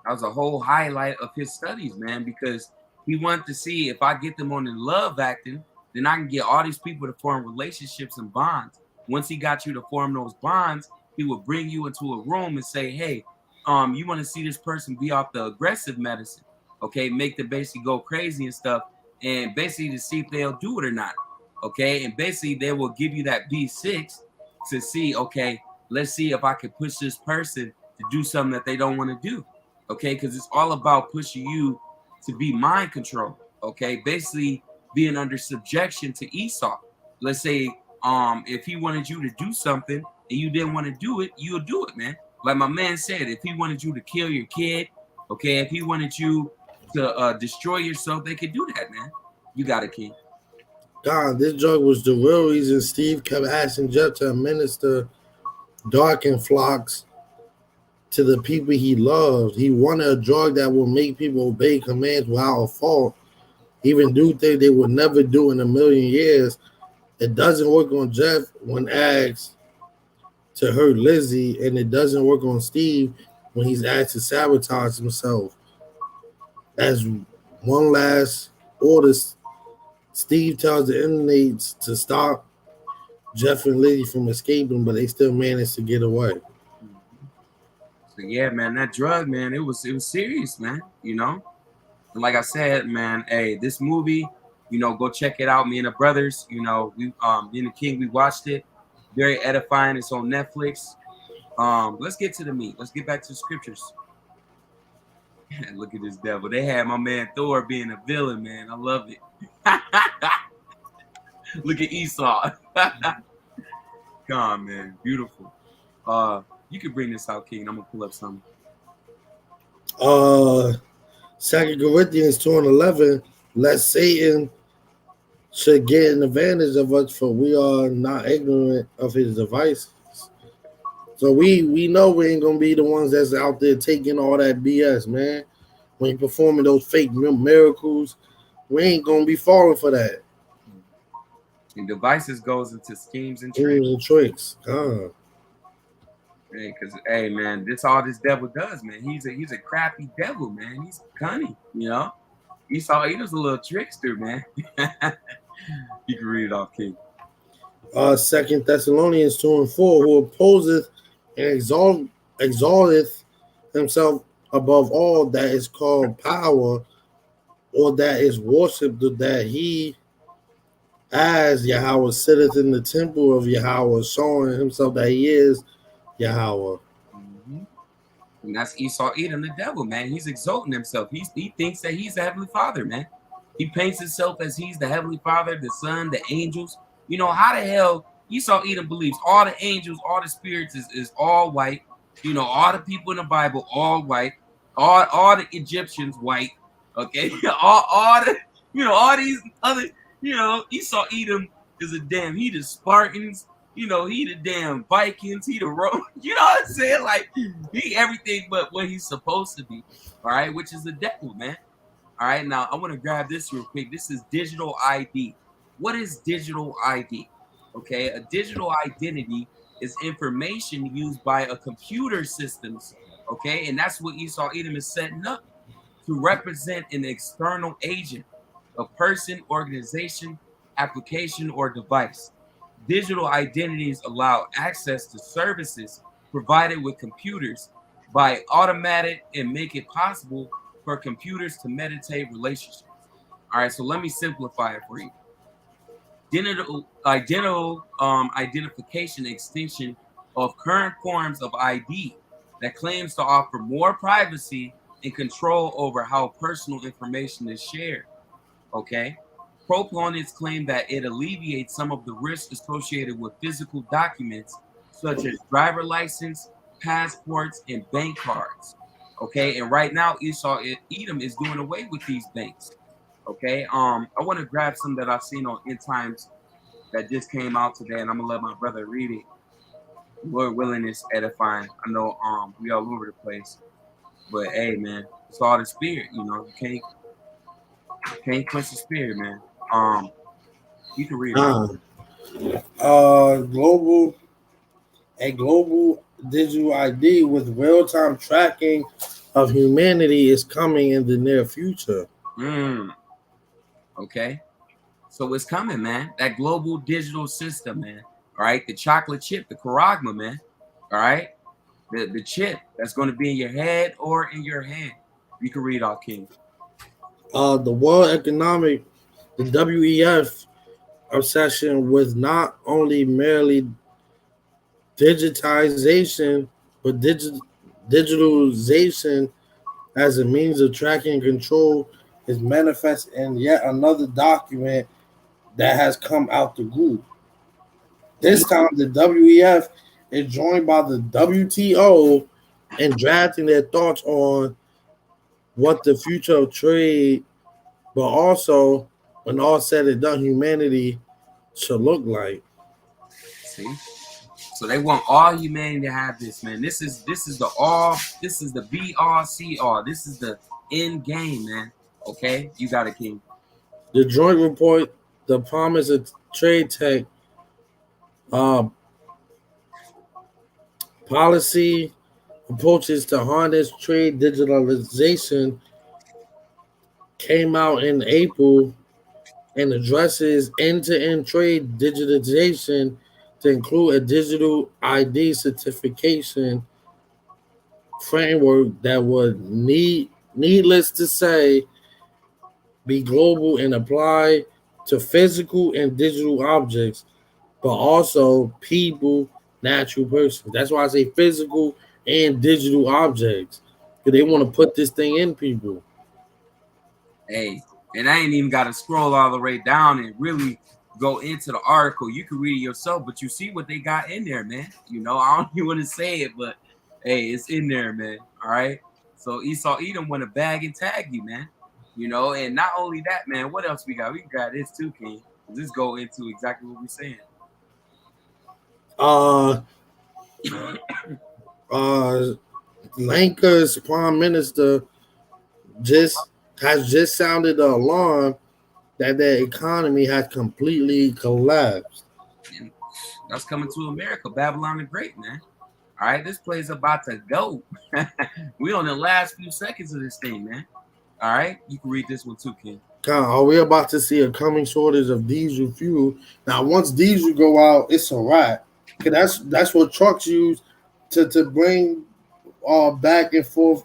That was a whole highlight of his studies, man, because he wanted to see if I get them on the love acting, then I can get all these people to form relationships and bonds. Once he got you to form those bonds, he would bring you into a room and say, hey, you want to see this person be off the aggressive medicine, okay, make them basically go crazy and stuff, and basically to see if they'll do it or not, okay, and basically they will give you that B6 to see, okay, let's see if I can push this person to do something that they don't want to do, okay, because it's all about pushing you to be mind control, okay, basically being under subjection to Esau. Let's say if he wanted you to do something and you didn't want to do it, you'll do it, man. Like my man said, if he wanted you to kill your kid, okay, if he wanted you to destroy yourself, they could do that, man. You got a King. God, this drug was the real reason Steve kept asking Jeff to administer darken flocks to the people he loved. He wanted a drug that would make people obey commands without a fault, even do things they would never do in a million years. It doesn't work on Jeff when asked to hurt Lizzie, and it doesn't work on Steve when he's asked to sabotage himself. As one last order, Steve tells the inmates to stop Jeff and Lizzie from escaping, but they still manage to get away. So yeah, man, that drug, man, it was serious, man. And like I said, man, hey, this movie, go check it out. Me and the brothers, we me and the King, we watched it. Very edifying. It's on Netflix. Let's get to the meat. Let's get back to the scriptures. Look at this devil. They had my man Thor being a villain, man. I love it. Look at Esau. Come on, man. Beautiful. You can bring this out, King. I'm gonna pull up something. 2 Corinthians 2:11, lest Satan should get an advantage of us, for we are not ignorant of his devices. So we know we ain't gonna be the ones that's out there taking all that BS, man. When you're performing those fake miracles, we ain't gonna be falling for that. And devices goes into schemes and tricks. Tricks. Hey, cause hey, man, all this devil does, man. He's a crappy devil, man. He's cunning, Esau, he was a little trickster, man. You can read it off, King. Second Thessalonians 2:4, who opposeth and exalteth himself above all that is called power or that is worshipped, that he as Yahweh sitteth in the temple of Yahweh, showing himself that he is Yahweh. Mm-hmm. And that's Esau Edom, the devil, man. He's exalting himself. He thinks that he's the Heavenly Father, man. He paints himself as he's the Heavenly Father, the Son, the angels. You know, how the hell Esau Edom believes all the angels, all the spirits is all white. You know, all the people in the Bible, all white. All the Egyptians, white. Okay. all the, all these other, Esau Edom is a damn, he the Spartans, he the damn Vikings, he the Romans, you know what I'm saying? Like, he everything but what he's supposed to be, all right, which is the devil, man. All right, now I want to grab this real quick. This is digital ID. What is digital ID? Okay, a digital identity is information used by a computer systems, okay, and that's what Esau Edom is setting up to represent an external agent, a person, organization, application, or device. Digital identities allow access to services provided with computers by automatic and make it possible for computers to mediate relationships. All right, so let me simplify it for you. Identification extension of current forms of ID that claims to offer more privacy and control over how personal information is shared. Okay. Proponents claim that it alleviates some of the risks associated with physical documents such as driver license, passports, and bank cards. Okay, and right now Esau Edom is doing away with these banks. Okay, I want to grab some that I've seen on End Times that just came out today, and I'm gonna let my brother read it. Lord willing, it's edifying. I know we all over the place, but hey, man, it's all the spirit. You can't quench the spirit, man. You can read it. Uh, global a global digital ID with real-time tracking of humanity is coming in the near future. Okay, so it's coming, man. That global digital system, man. All right, the chocolate chip, the charagma, man. All right, the chip that's going to be in your head or in your hand. You can read off, King. The World Economic, the WEF obsession with not only merely digitization, but digitalization as a means of tracking and control is manifest in yet another document that has come out the group. This time, the WEF is joined by the WTO in drafting their thoughts on what the future of trade, but also, when all said and done, humanity should look like. See, so they want all humanity to have this, man. This is the all. This is the BRCR. This is the end game, man. Okay, you got it, King. The joint report, the promise of trade tech uh, policy approaches to harness trade digitalization, came out in April and addresses end-to-end trade digitization to include a digital ID certification framework that would needless to say, be global and apply to physical and digital objects, but also people, natural persons. That's why I say physical and digital objects, because they want to put this thing in people. Hey, and I ain't even got to scroll all the way down and really go into the article. You can read it yourself, but you see what they got in there, man. I don't even want to say it, but hey, it's in there, man. All right. So Esau Edom want to bag and tag you, man. And not only that, man. What else we got? We got this too, King. This go into exactly what we're saying. Lanka's prime minister has just sounded the alarm that their economy has completely collapsed. And that's coming to America, Babylon the Great, man. All right, this play's about to go. We on the last few seconds of this thing, man. All right, you can read this one too, King. Are we about to see a coming shortage of diesel fuel? Now, once diesel go out, it's a wrap. Cause that's what trucks use to bring back and forth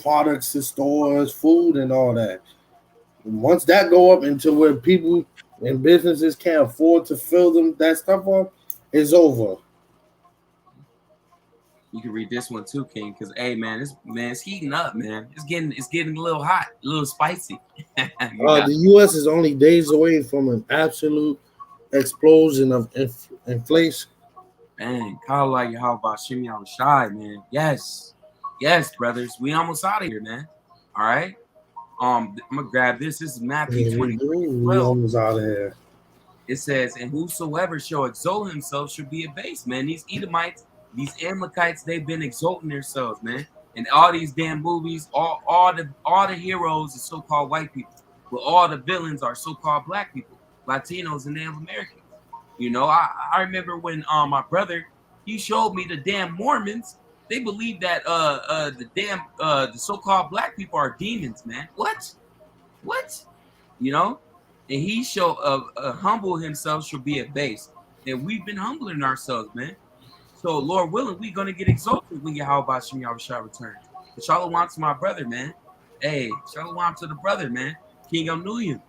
products to stores, food, and all that. Once that go up into where people and businesses can't afford to fill them that stuff up, it's over. You can read this one too, King, because hey man, it's heating up, man. It's getting a little hot, a little spicy. You got The U.S. is only days away from an absolute explosion of inflation. man, call like YAHAWAH Shimmy I was shy, man. Yes. Yes, brothers. We almost out of here, man. All right. I'm gonna grab this. This is Matthew Yeah, 23:12. we almost out of here. It says, and whosoever shall exalt himself shall be abased, man. These Edomites, these Amalekites, they've been exalting themselves, man. And all these damn movies, all the heroes are so-called white people, but all the villains are so-called black people, Latinos and Native Americans. I remember when my brother he showed me the damn Mormons. They believe that the so-called black people are demons, man. What? you know, and he shall humble himself shall be at base. And we've been humbling ourselves, man. So Lord willing, we're gonna get exalted when Yahweh Shem Yahushua returns. But shalom to my brother, man. Hey, shalom to the brother, man. King Amnulian,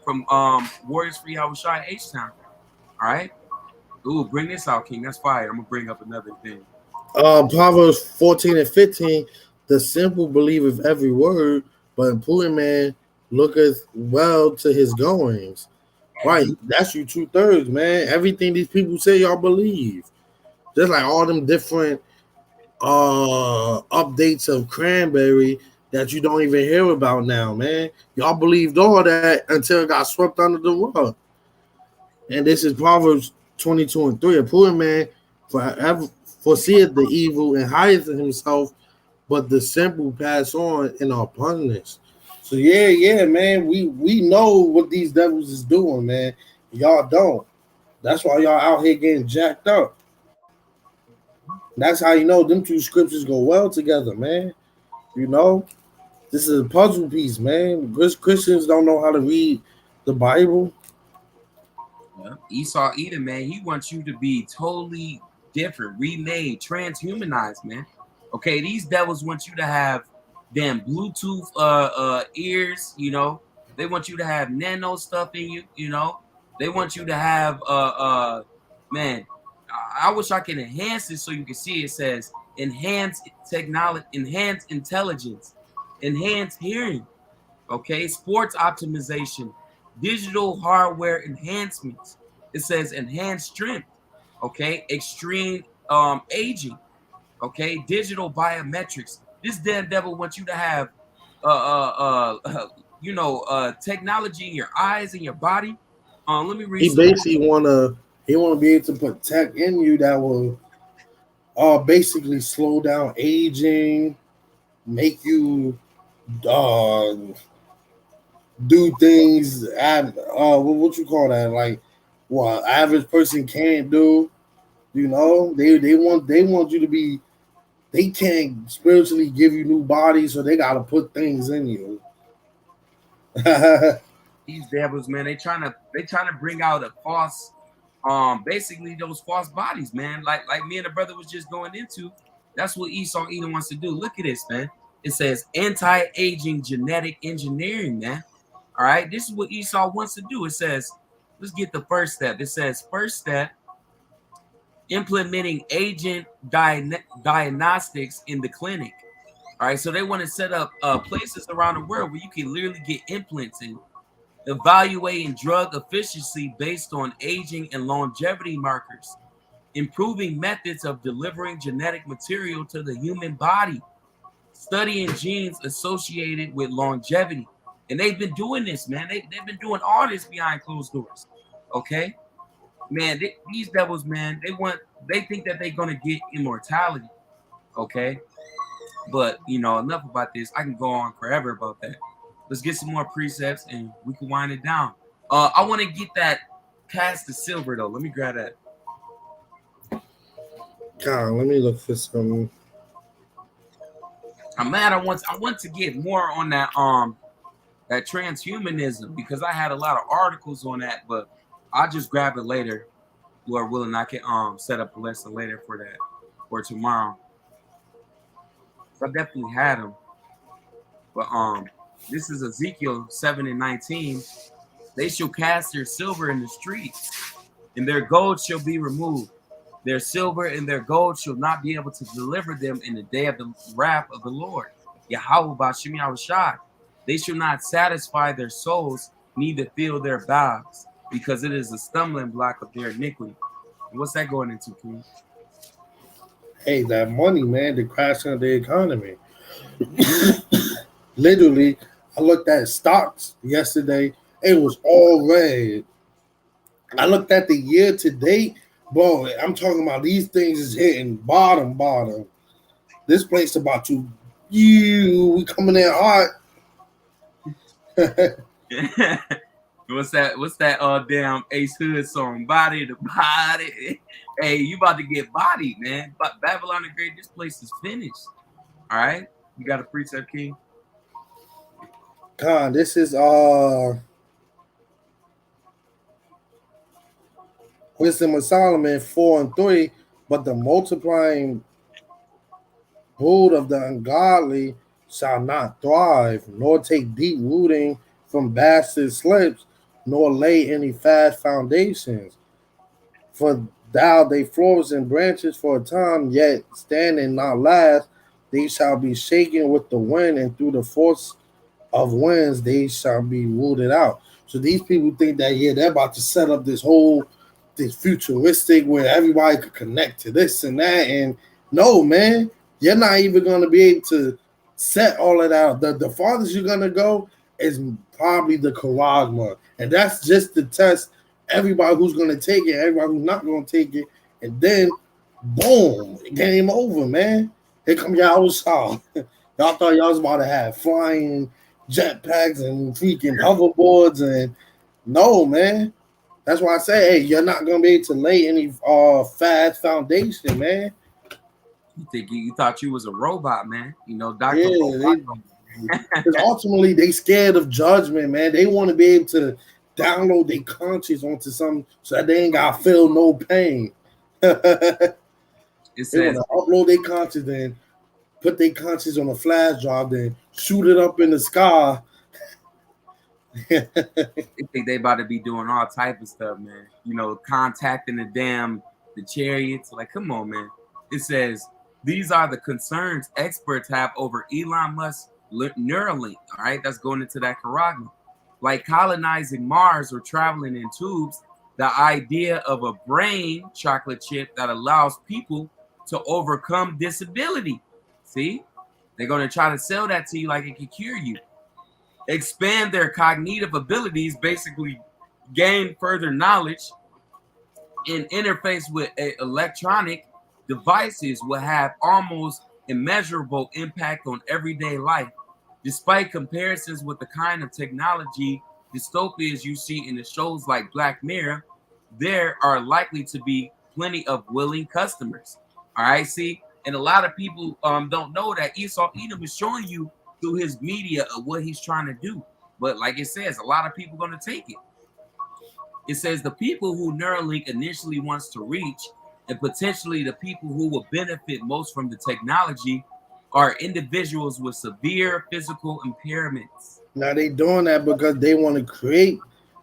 from Warriors for Yahushua H Town. All right. Ooh, bring this out, King. That's fire. I'm gonna bring up another thing. Proverbs 14 and 15, the simple believeth every word, but a prudent man looketh well to his goings. Right, that's you 2/3, man. Everything these people say, y'all believe. Just like all them different updates of Cranberry that you don't even hear about now, man. Y'all believed all that until it got swept under the rug. And this is Proverbs 22 and 3. A poor man forever foreseeth the evil and hideth himself, but the simple pass on and are punished. So yeah, man. We know what these devils is doing, man. Y'all don't. That's why y'all out here getting jacked up. That's how you know them two scriptures go well together, man. You know, this is a puzzle piece, man. Christians don't know how to read the Bible. Yeah. Esau Edom, man, he wants you to be totally different, remade, transhumanized, man. Okay, these devils want you to have damn Bluetooth ears, They want you to have nano stuff in you. They want you to have man, I wish I could enhance this so you can see it says enhanced technology, enhanced intelligence, enhanced hearing. Okay, sports optimization, digital hardware enhancements. It says enhanced strength. Okay, extreme aging. Okay, digital biometrics. This damn devil wants you to have technology in your eyes and your body. Let me read He some more. basically wanna be able to put tech in you that will basically slow down aging, make you uh do things at what you call that, like what average person can't do. They want you to be. They can't spiritually give you new bodies, so they gotta put things in you. These devils, man, they trying to bring out a false, basically those false bodies, man. Like me and the brother was just going into. That's what Esau Edom wants to do. Look at this, man. It says anti-aging genetic engineering, man. All right, this is what Esau wants to do. It says, let's get the first step. It says, first step, implementing agent diagnostics in the clinic. All right, so they want to set up places around the world where you can literally get implants and evaluating drug efficiency based on aging and longevity markers, improving methods of delivering genetic material to the human body, studying genes associated with longevity. And they've been doing this, man. They've been doing all this behind closed doors. Okay, man, these devils, man, they think that they're gonna get immortality. Okay, but enough about this. I can go on forever about that. Let's get some more precepts and we can wind it down. I want to get that past the silver though. Let me grab that. God, let me look for some. I'm mad. I want to get more on that that transhumanism, because I had a lot of articles on that, but I'll just grab it later. Lord willing, I can set up a lesson later for that or tomorrow. So I definitely had them. But this is Ezekiel 7:19. They shall cast their silver in the streets, and their gold shall be removed. Their silver and their gold shall not be able to deliver them in the day of the wrath of the Lord. YAHAWAH Bashim Yahushai. They shall not satisfy their souls, neither fill their bowels, because it is a stumbling block of their iniquity. And what's that going into, King? Hey, that money, man, the crashing of the economy. Literally, I looked at stocks yesterday. It was all red. I looked at the year to date, bro. I'm talking about these things is hitting bottom. This place about to we coming in hot. What's that damn Ace Hood song? Body to body. Hey, you about to get bodied, man. But Babylon the Great, this place is finished. All right. You got a precept, King? God, this is Wisdom of Solomon 4:3, but the multiplying brood of the ungodly shall not thrive, nor take deep rooting from bastard slips, nor lay any fast foundations. For thou they flourish in branches for a time, yet standing not last, they shall be shaken with the wind, and through the force of winds they shall be rooted out. So these people think that they're about to set up this futuristic where everybody could connect to this and that. And no, man, you're not even gonna be able to set all of that out. The farthest you're gonna go is probably the Karagma. And that's just the test everybody who's gonna take it, everybody who's not gonna take it, and then boom, game over, man. Here come y'all song. Y'all thought y'all was about to have flying jetpacks and freaking hoverboards, and no, man. That's why I say, hey, you're not gonna be able to lay any fast foundation, man. You thought you was a robot, man. You know, Dr. Yeah, because ultimately they scared of judgment, man. They want to be able to download their conscience onto something so that they ain't gotta feel no pain. It They says want to upload their conscience and put their conscience on a flash drive, then shoot it up in the sky. they think they about to be doing all type of stuff, man. You know, contacting the chariots. Like, come on, man. It says these are the concerns experts have over Elon Musk's Neuralink. All right, that's going into that Karagma. Like colonizing Mars or traveling in tubes, the idea of a brain chocolate chip that allows people to overcome disability. See, they're going to try to sell that to you like it can cure you. Expand their cognitive abilities, basically gain further knowledge, and interface with electronic devices will have almost immeasurable impact on everyday life. Despite comparisons with the kind of technology dystopias you see in the shows like Black Mirror, there are likely to be plenty of willing customers. All right, see, and a lot of people don't know that Esau Edom is showing you through his media of what he's trying to do. But like it says, a lot of people are going to take it. It says the people who Neuralink initially wants to reach, and potentially the people who will benefit most from the technology, are individuals with severe physical impairments. Now they doing that because they want to create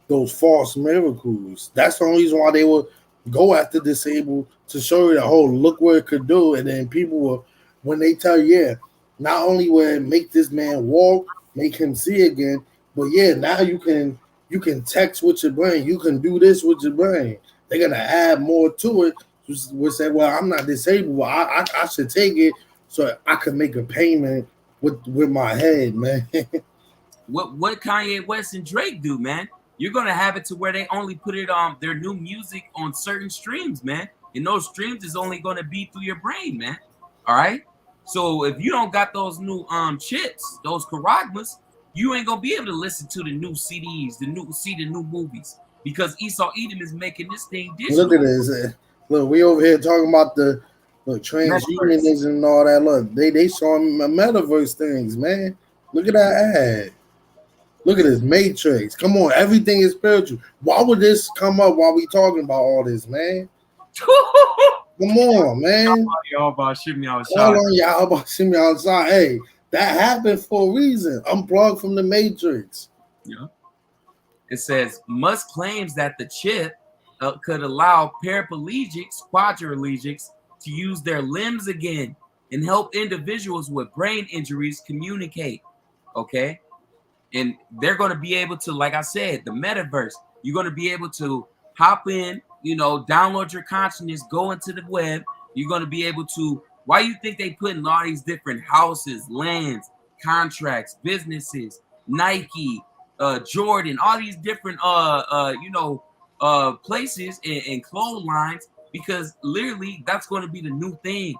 those false miracles. That's the only reason why they will go after disabled, to show you that, oh, look what it could do. And then people will, when they tell you, yeah, not only will it make this man walk, make him see again, but yeah, now you can text with your brain, you can do this with your brain. They're gonna add more to it. Which say, well, I'm not disabled. Well, I should take it so I can make a payment with my head, man. What Kanye West and Drake do, man? You're gonna have it to where they only put it on their new music on certain streams, man. And those streams is only gonna be through your brain, man. All right. So if you don't got those new chips, those Karagmas, you ain't gonna be able to listen to the new CDs, the new movies, because Esau Edom is making this thing digital. Look at this. Look, we over here talking about the transhumanism and all that. Look, they showing metaverse things, man. Look at that ad. Look at this Matrix. Come on, everything is spiritual. Why would this come up while we talking about all this, man? Come on, man. Y'all about shimmy All outside. on y'all about see me outside. Hey, that happened for a reason. Unplugged from the Matrix. Yeah. It says Musk claims that the chip could allow paraplegics, quadriplegics to use their limbs again and help individuals with brain injuries communicate. Okay. And they're going to be able to, like I said, the metaverse, you're going to be able to hop in, download your consciousness, go into the web. You're going to be able to, why you think they put in all these different houses, lands, contracts, businesses, Nike, Jordan, all these different places and clotheslines, because literally that's going to be the new thing.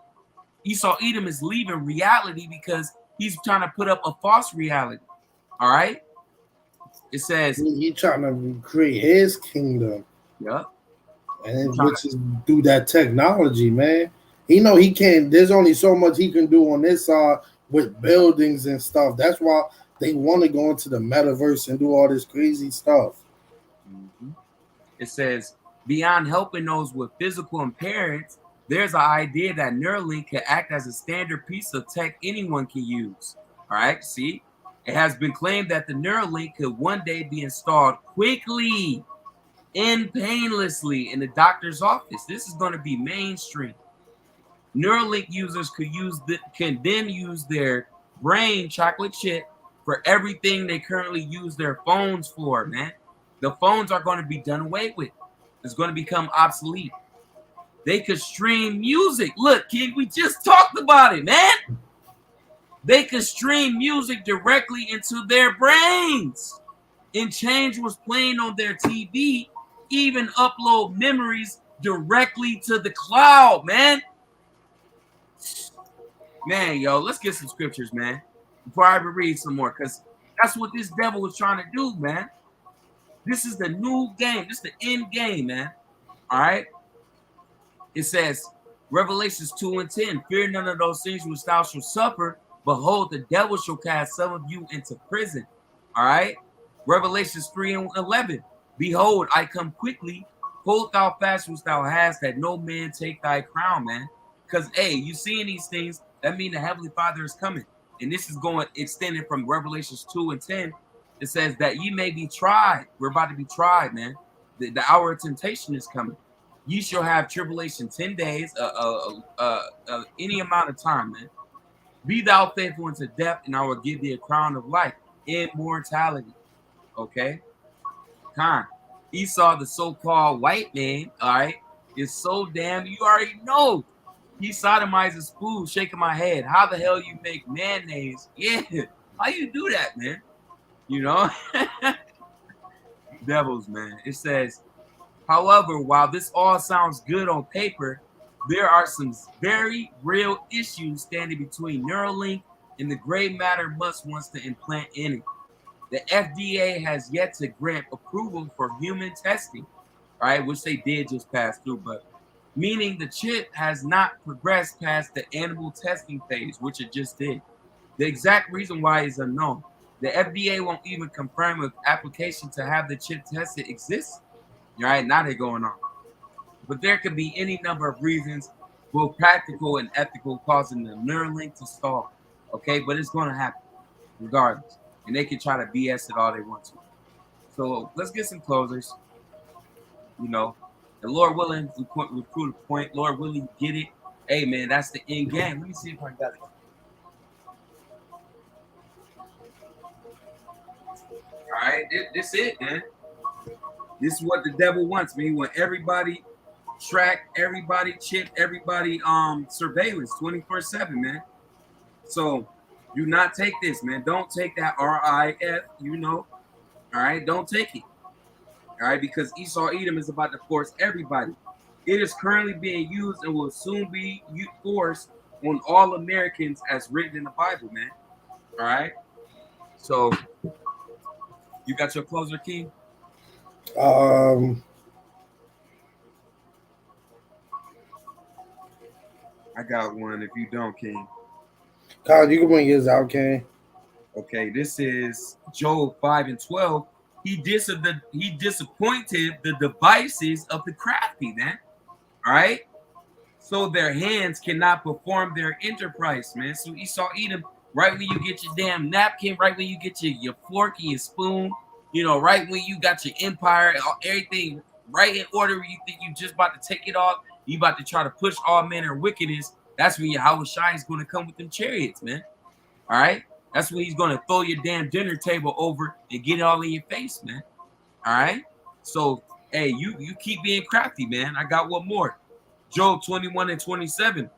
Esau Edom is leaving reality because he's trying to put up a false reality. All right. It says, He trying to create his kingdom, yeah, and which is do that technology, man. He know he can't. There's only so much he can do on this side with buildings and stuff. That's why they want to go into the metaverse and do all this crazy stuff. It says, beyond helping those with physical impairments, there's an idea that Neuralink could act as a standard piece of tech anyone can use. All right, see? It has been claimed that the Neuralink could one day be installed quickly and painlessly in the doctor's office. This is going to be mainstream. Neuralink users can then use their brain chocolate chip for everything they currently use their phones for, man. The phones are going to be done away with. It's going to become obsolete. They could stream music. Look, kid, we just talked about it, man. They could stream music directly into their brains and change what's playing on their TV, even upload memories directly to the cloud, man. Man, yo, let's get some scriptures, man, before I ever read some more, because that's what this devil was trying to do, man. This is the new game. This is the end game, man. All right? It says, Revelations 2 and 10, fear none of those things which thou shalt suffer. Behold, the devil shall cast some of you into prison. All right? Revelations 3 and 11, behold, I come quickly. Hold thou fast which thou hast, that no man take thy crown, man. Because, hey, you seeing these things, that means the Heavenly Father is coming. And this is going extended from Revelations 2 and 10. It says that ye may be tried. We're about to be tried, man. The hour of temptation is coming. Ye shall have tribulation 10 days, any amount of time, man. Be thou faithful unto death, and I will give thee a crown of life, immortality. Okay? Esau, the so-called white man, all right, is so damn, you already know. He sodomizes food, shaking my head. How the hell you make mayonnaise? Yeah, how you do that, man? Devils, man. It says, however, while this all sounds good on paper, there are some very real issues standing between Neuralink and the gray matter Musk wants to implant in it. The FDA has yet to grant approval for human testing, right? Which they did just pass through, but meaning the chip has not progressed past the animal testing phase, which it just did. The exact reason why is unknown. The FDA won't even confirm if application to have the chip tested exists. Right now they're going on. But there could be any number of reasons, both practical and ethical, causing the Neuralink to stall. Okay, but it's going to happen regardless. And they can try to BS it all they want to. So let's get some closers. The Lord willing, we prove the point. Lord willing, you get it. Hey, man, that's the end game. Let me see if I got it. All right, this it, man. This is what the devil wants, man. He want everybody tracked, everybody chipped, everybody surveillance 24/7, man. So do not take this, man. Don't take that RIF, All right, don't take it. All right, because Esau Edom is about to force everybody. It is currently being used and will soon be forced on all Americans as written in the Bible, man. All right. So you got your closer, King? I got one. If you don't, King. Kyle, you can bring yours out, King. Okay, this is Job 5 and 12. He disappointed the devices of the crafty, man. All right. So their hands cannot perform their enterprise, man. So Esau Edom, right when you get your damn napkin, right when you get your fork and your spoon, right when you got your empire, everything right in order, you think you just about to take it off, you about to try to push all manner of wickedness. That's when YAHAWAH is going to come with them chariots, man. All right. That's when he's going to throw your damn dinner table over and get it all in your face, man. All right. So, hey, you keep being crafty, man. I got one more. Job 21 and 27.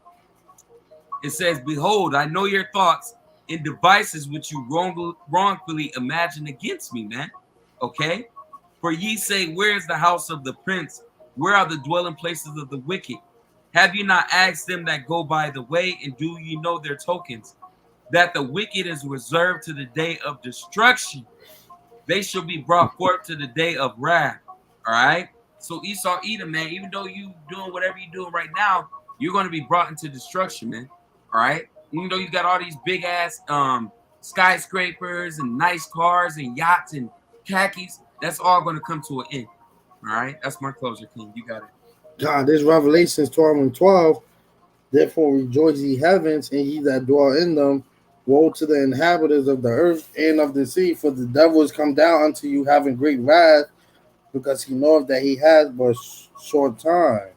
It says, behold, I know your thoughts and devices which you wrongfully imagine against me, man. Okay. For ye say, where is the house of the prince? Where are the dwelling places of the wicked? Have you not asked them that go by the way, and do you know their tokens? That the wicked is reserved to the day of destruction. They shall be brought forth to the day of wrath. All right. So Esau Edom, man, even though you doing whatever you're doing right now, you're going to be brought into destruction, man. All right. Even though you got all these big ass skyscrapers and nice cars and yachts and khakis, that's all going to come to an end. All right. That's my closure, King. You got it. God, this Revelations 12 and 12. Therefore rejoice ye heavens, and ye that dwell in them. Woe to the inhabitants of the earth and of the sea, for the devil is come down unto you having great wrath, because he knoweth that he has but short time.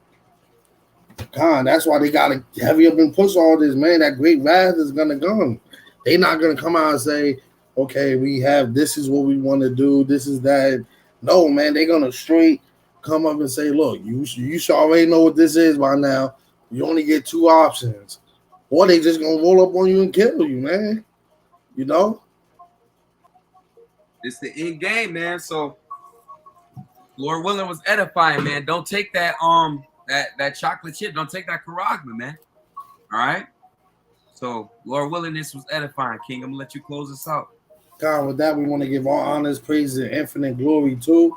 God, that's why they gotta heavy up and push all this, man. That great wrath is gonna come. They not gonna come out and say, okay, we have this is what we want to do, this is that. No, man, they're gonna straight come up and say, look, you should already know what this is by now. You only get two options. Or they just gonna roll up on you and kill you, man. You know? It's the end game, man. So Lord willing was edifying, man. Don't take that that chocolate chip. Don't take that Karagma, man. All right. So Lord willing, this was edifying, King. I'm gonna let you close us out. God, with that, we want to give all honors, praise, and infinite glory to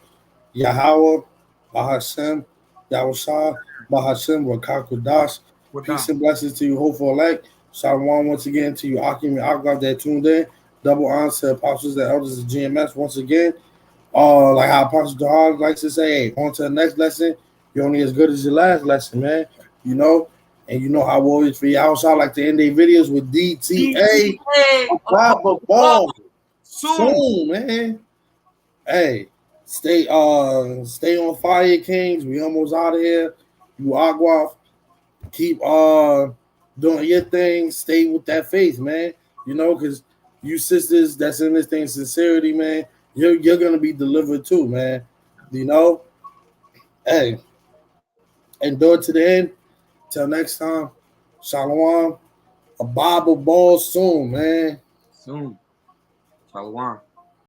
YAHAWAH, Bahashem, Yahushua, Bahashem, Wakakudash. Peace and blessings to you, hopeful elect. Shalom once again to you, Akim and Akaf that tuned in. Double honor to apostles and elders of GMS once again. Like how Apostle Jahar likes to say, hey, on to the next lesson. You're only as good as your last lesson, man. You know, and you know how Warriors for Yahushua like to end their videos with DTA. Papa Ball. Soon, man. Hey, stay on fire, Kings. We almost out of here. You Agua. Keep doing your thing. Stay with that faith, man. You know, because you sisters that's in this thing, sincerity, man, you're gonna be delivered too, man. You know? Hey, endure to the end. Till next time. Shalom. A Bible ball soon, man. Soon. Shalom.